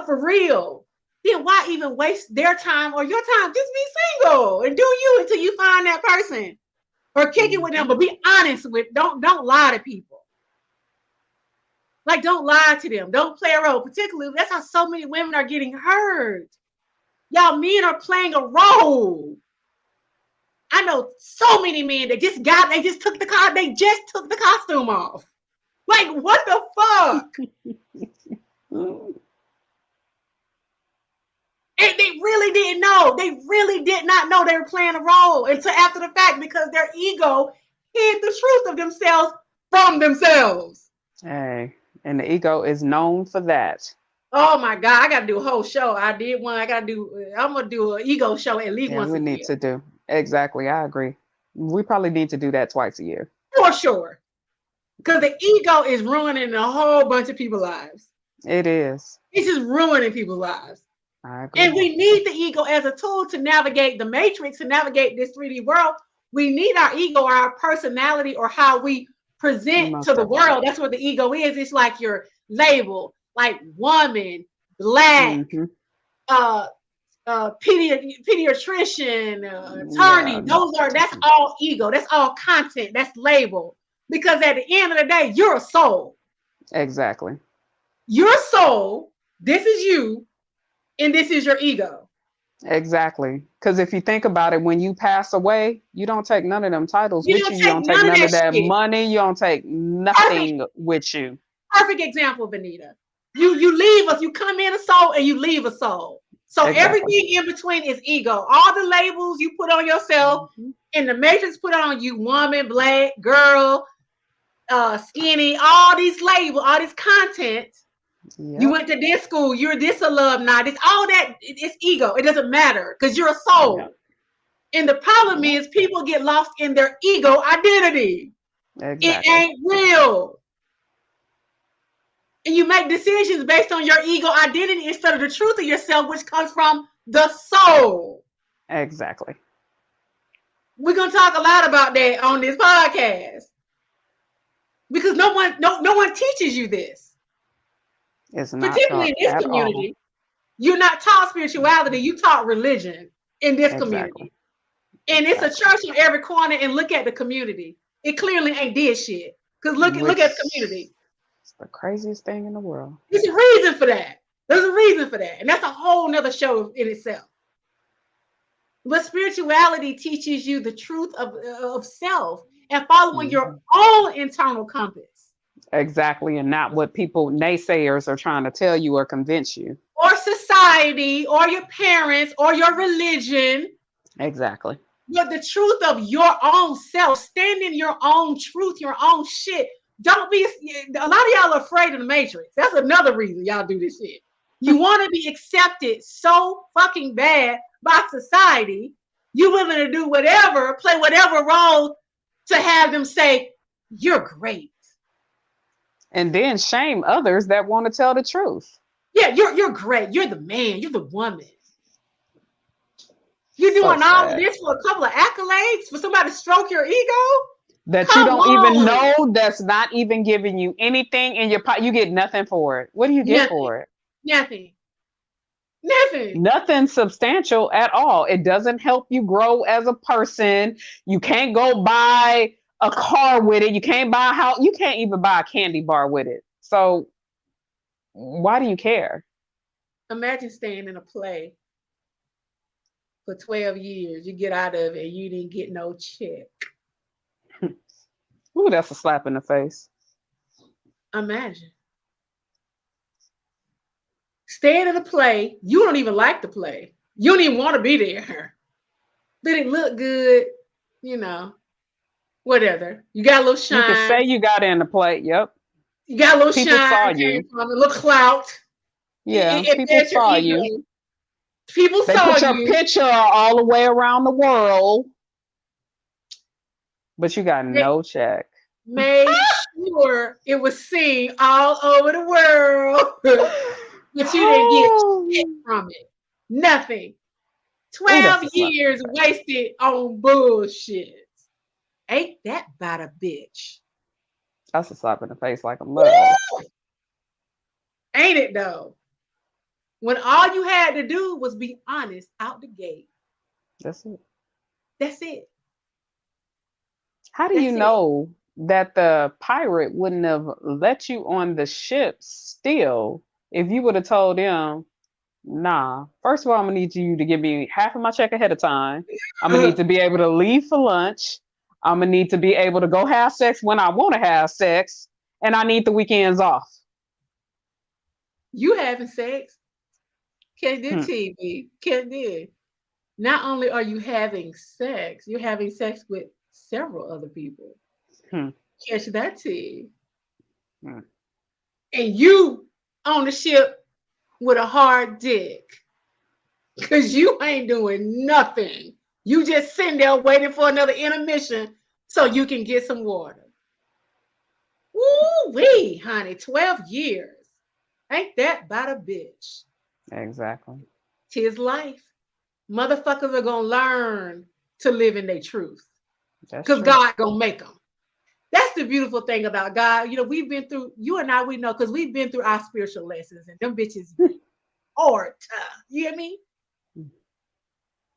Speaker 1: for real, then why even waste their time or your time? Just be single and do you until you find that person or kick it with them. But be honest with, don't lie to people. Like, don't lie to them. Don't play a role. Particularly, that's how so many women are getting hurt. Y'all men are playing a role. I know so many men that just took the costume off. Like, what the fuck? And they really didn't know. They really did not know they were playing a role until after the fact because their ego hid the truth of themselves from themselves.
Speaker 2: Hey, and the ego is known for that.
Speaker 1: Oh my God, I gotta do a whole show. I did one. I'm gonna do an ego show at least once a year.
Speaker 2: We need to do. Exactly, I agree. We probably need to do that twice a year.
Speaker 1: For sure. Because the ego is ruining a whole bunch of people's lives.
Speaker 2: It is.
Speaker 1: It's just ruining people's lives.
Speaker 2: I agree.
Speaker 1: And we need the ego as a tool to navigate the matrix, to navigate this 3D world. We need our ego, our personality, or how we present to the world. That's what the ego is. It's like your label, like woman, black, pediatrician, attorney. That's all ego. That's all content. That's label. Because at the end of the day, you're a soul.
Speaker 2: Exactly.
Speaker 1: Your soul, this is you, and this is your ego.
Speaker 2: Exactly. Because if you think about it, when you pass away, you don't take none of them titles with you. You don't take none of that money. You don't take nothing with you.
Speaker 1: Perfect example, Benita. You leave us. You come in a soul and you leave a soul. So everything in between is ego. All the labels you put on yourself and the matrix put on you, woman, black, girl, skinny, all these labels, all this content. Yep. You went to this school, you're this alumni, this all that, it's ego. It doesn't matter because you're a soul. Yep. And the problem is people get lost in their ego identity. Exactly. It ain't real. And you make decisions based on your ego identity instead of the truth of yourself, which comes from the soul.
Speaker 2: Exactly.
Speaker 1: We're going to talk a lot about that on this podcast. Because no one teaches you this.
Speaker 2: It's not
Speaker 1: particularly in this community. You're not taught spirituality, you taught religion in this community. And it's a church on every corner, and look at the community. It clearly ain't did shit. Because look at the community.
Speaker 2: It's the craziest thing in the world.
Speaker 1: There's a reason for that. There's a reason for that. And that's a whole nother show in itself. But spirituality teaches you the truth of self and following your own internal compass.
Speaker 2: Exactly, and not what people naysayers are trying to tell you or convince you.
Speaker 1: Or society, or your parents, or your religion.
Speaker 2: Exactly.
Speaker 1: But the truth of your own self, stand in your own truth, your own shit. Don't be, a lot of y'all are afraid of the matrix. That's another reason y'all do this shit. You want to be accepted so fucking bad by society, you willing to do whatever, play whatever role to have them say, you're great.
Speaker 2: And then shame others that want to tell the truth.
Speaker 1: Yeah, you're great. You're the man. You're the woman. You're doing all of this for a couple of accolades? For somebody to stroke your ego?
Speaker 2: That you don't even know, that's not even giving you anything in your pocket. You get nothing for it. What do you get for it?
Speaker 1: Nothing.
Speaker 2: Nothing substantial at all. It doesn't help you grow as a person. You can't go buy a car with it. You can't buy a house. You can't even buy a candy bar with it. So why do you care?
Speaker 1: Imagine staying in a play for 12 years. You get out of it and you didn't get no check.
Speaker 2: Ooh, that's a slap in the face.
Speaker 1: Imagine staying in a play. You don't even like the play. You don't even want to be there. Did it look good? You know, whatever. You got a little
Speaker 2: You could say
Speaker 1: shine.
Speaker 2: you got in the play. Yep.
Speaker 1: You got a little
Speaker 2: People
Speaker 1: shine
Speaker 2: saw
Speaker 1: came
Speaker 2: you.
Speaker 1: from it, a little clout.
Speaker 2: Yeah,
Speaker 1: It
Speaker 2: people
Speaker 1: fed your
Speaker 2: saw you.
Speaker 1: ego. People
Speaker 2: They
Speaker 1: saw
Speaker 2: put your
Speaker 1: you.
Speaker 2: picture all the way around the world, but you got
Speaker 1: They
Speaker 2: no check.
Speaker 1: made sure it was seen all over the world, but you didn't get shit
Speaker 2: Oh,
Speaker 1: from it. Nothing.
Speaker 2: ooh,
Speaker 1: 12
Speaker 2: that's a slap in
Speaker 1: years
Speaker 2: the face.
Speaker 1: wasted on bullshit. Ain't that about a bitch?
Speaker 2: That's a slap in the face like a mug.
Speaker 1: Woo! Ain't it though? When all you had to do was be honest out the gate.
Speaker 2: That's it.
Speaker 1: That's it.
Speaker 2: How do you
Speaker 1: That's it.
Speaker 2: know that the pirate wouldn't have let you on the ship still if you would have told them, nah, first of all, I'm gonna need you to give me half of my check ahead of time. I'm gonna need to be able to leave for lunch. I'm gonna need to be able to go have sex when I want to have sex, and I need the weekends off.
Speaker 1: You having sex? Can do
Speaker 2: Hmm,
Speaker 1: TV. Can do. Not only are you having sex, you're having sex with several other people.
Speaker 2: hmm,
Speaker 1: Catch that tea.
Speaker 2: hmm.
Speaker 1: And you on the ship with a hard dick. Cause you ain't doing nothing. You just sitting there waiting for another intermission so you can get some water. Woo wee, honey. 12 years. Ain't that about a bitch?
Speaker 2: Exactly.
Speaker 1: Tis life. Motherfuckers are gonna learn to live in their truth.
Speaker 2: That's
Speaker 1: Cause
Speaker 2: true.
Speaker 1: God gonna make them. That's the beautiful thing about God. You know, we've been through, you and I, we know, because we've been through our spiritual lessons, and them bitches be hard to. You hear me?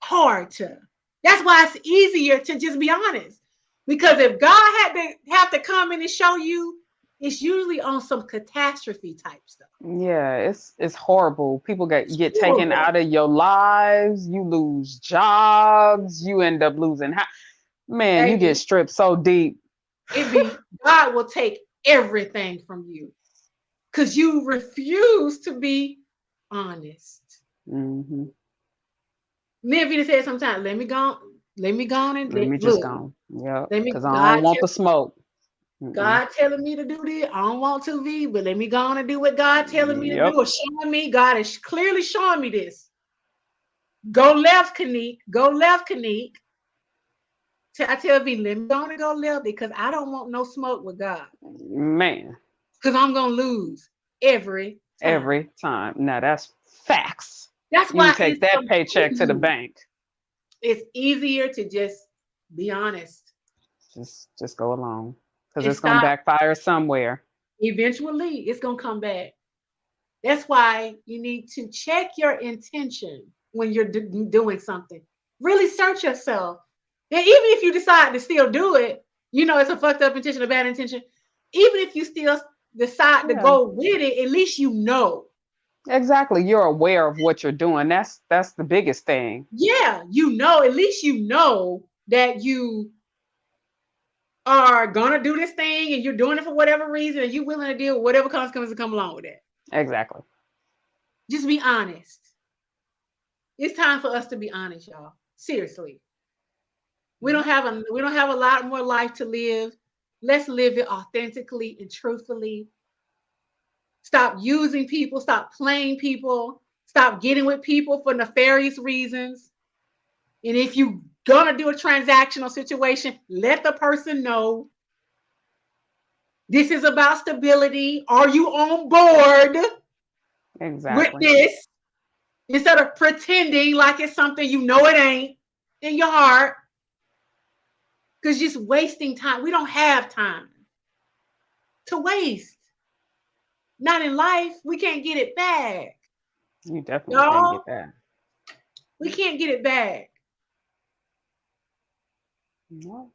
Speaker 1: Hard to. That's why it's easier to just be honest. Because if God had to have to come in and show you, it's usually on some catastrophe type stuff.
Speaker 2: Yeah, it's horrible. People
Speaker 1: It's
Speaker 2: get taken
Speaker 1: horrible.
Speaker 2: out of your lives. You lose jobs. You end up losing. Man, you get
Speaker 1: Baby,
Speaker 2: stripped so deep.
Speaker 1: it be God will take everything from you because you refuse to be honest.
Speaker 2: Hmm.
Speaker 1: Me and Vita said sometimes, let me go on and
Speaker 2: Let me just
Speaker 1: look.
Speaker 2: go. Yep,
Speaker 1: Let me
Speaker 2: because I don't want the smoke. Mm-mm.
Speaker 1: God telling me to do this. I don't want to be, but let me go on and do what God telling me to do,
Speaker 2: Yep,
Speaker 1: or showing me. God is clearly showing me this. Go left, Kanique. Go left, Kanique. I tell V, let me go on and go left because I don't want no smoke with God.
Speaker 2: man,
Speaker 1: Because I'm gonna lose every time.
Speaker 2: every time. Now that's facts.
Speaker 1: That's
Speaker 2: You can
Speaker 1: why
Speaker 2: take that paycheck to the bank.
Speaker 1: it's easier to just be honest
Speaker 2: Just go along because
Speaker 1: and
Speaker 2: it's gonna
Speaker 1: stop.
Speaker 2: backfire somewhere.
Speaker 1: Eventually, it's gonna come back. That's why you need to check your intention when you're doing something. Really search yourself. And even if you decide to still do it, you know it's a fucked up intention, a bad intention. Even if you still decide to
Speaker 2: Yeah,
Speaker 1: go with it, at least you know.
Speaker 2: exactly. You're aware of what you're doing. That's the biggest thing.
Speaker 1: Yeah, you know, at least you know that you are gonna do this thing and you're doing it for whatever reason and you're willing to deal with whatever consequences come along with it.
Speaker 2: Exactly.
Speaker 1: Just be honest. It's time for us to be honest, y'all. Seriously.
Speaker 2: Yep.
Speaker 1: We don't have a lot more life to live. Let's live it authentically and truthfully. Stop using people, stop playing people, stop getting with people for nefarious reasons. And if you gonna do a transactional situation, let the person know this is about stability. Are you on board with
Speaker 2: Exactly.
Speaker 1: this? Instead of pretending like it's something you know it ain't in your heart, because just wasting time. We don't have time to waste. Not in life. We can't get it back.
Speaker 2: You definitely can't
Speaker 1: Y'all,
Speaker 2: get that.
Speaker 1: we can't get it back.
Speaker 2: No.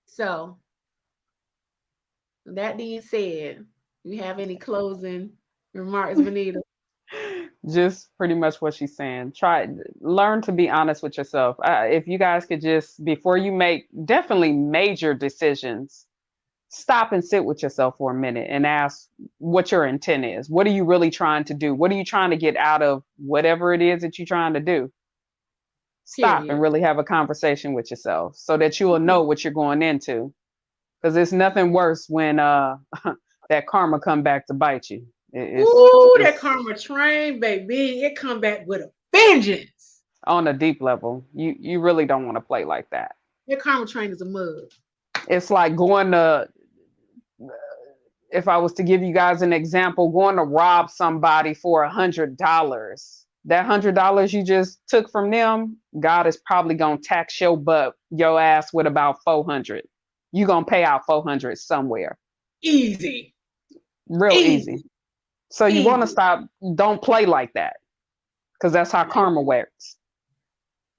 Speaker 1: So, that being said, do you have any closing remarks, Benita?
Speaker 2: Just pretty much what she's saying. Learn to be honest with yourself. If you guys could just, before you make definitely major decisions, stop and sit with yourself for a minute and ask what your intent is. What are you really trying to do? What are you trying to get out of whatever it is that you're trying to do? Stop and
Speaker 1: Period.
Speaker 2: really have a conversation with yourself so that you will know what you're going into. Because it's nothing worse when that karma come back to bite you.
Speaker 1: That karma train, baby, it come back with a vengeance.
Speaker 2: On a deep level, you really don't want to play like that.
Speaker 1: That karma train is a mug.
Speaker 2: It's like going to, if I was to give you guys an example, going to rob somebody for $100. That $100 you just took from them, God is probably gonna tax your ass with about 400. You're gonna pay out 400 somewhere.
Speaker 1: Easy.
Speaker 2: Real easy. So you want to stop, don't play like that. Because that's how karma works.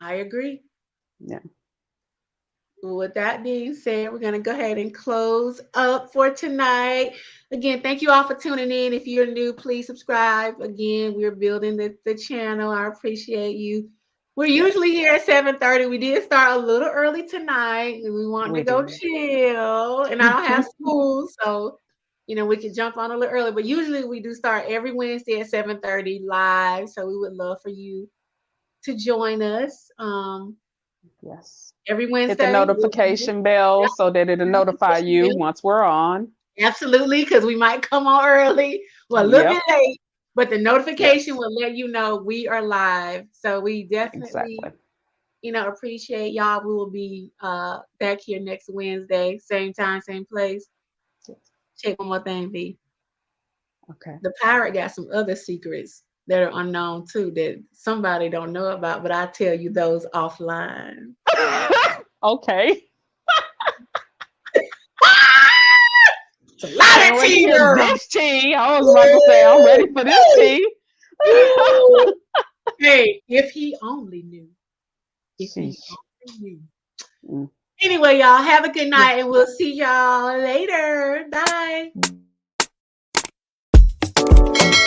Speaker 1: I agree.
Speaker 2: Yeah.
Speaker 1: With that being said, we're going to go ahead and close up for tonight. Again, thank you all for tuning in. If you're new, please subscribe. Again, we're building the channel. I appreciate you. We're usually here at 7:30. We did start a little early tonight. We wanted to go chill. And I don't have school, so we could jump on a little early. But usually we do start every Wednesday at 7:30 live. So we would love for you to join us.
Speaker 2: Yes.
Speaker 1: Every Wednesday.
Speaker 2: Hit the notification bell so that it'll notify you once we're on.
Speaker 1: Absolutely, because we might come on early. Well, a little bit late, but the notification will let you know we are live. So we definitely, appreciate y'all. We will be back here next Wednesday, same time, same place. Check one more thing, V.
Speaker 2: Okay.
Speaker 1: The pirate got some other secrets that are unknown too that somebody don't know about, but I'll tell you those offline.
Speaker 2: Okay.
Speaker 1: It's a lot of tea, girl.
Speaker 2: This tea. I was about to say, I'm ready for this tea.
Speaker 1: Hey, if he only knew. If he only knew. Anyway, y'all, have a good night, and we'll see y'all later. Bye.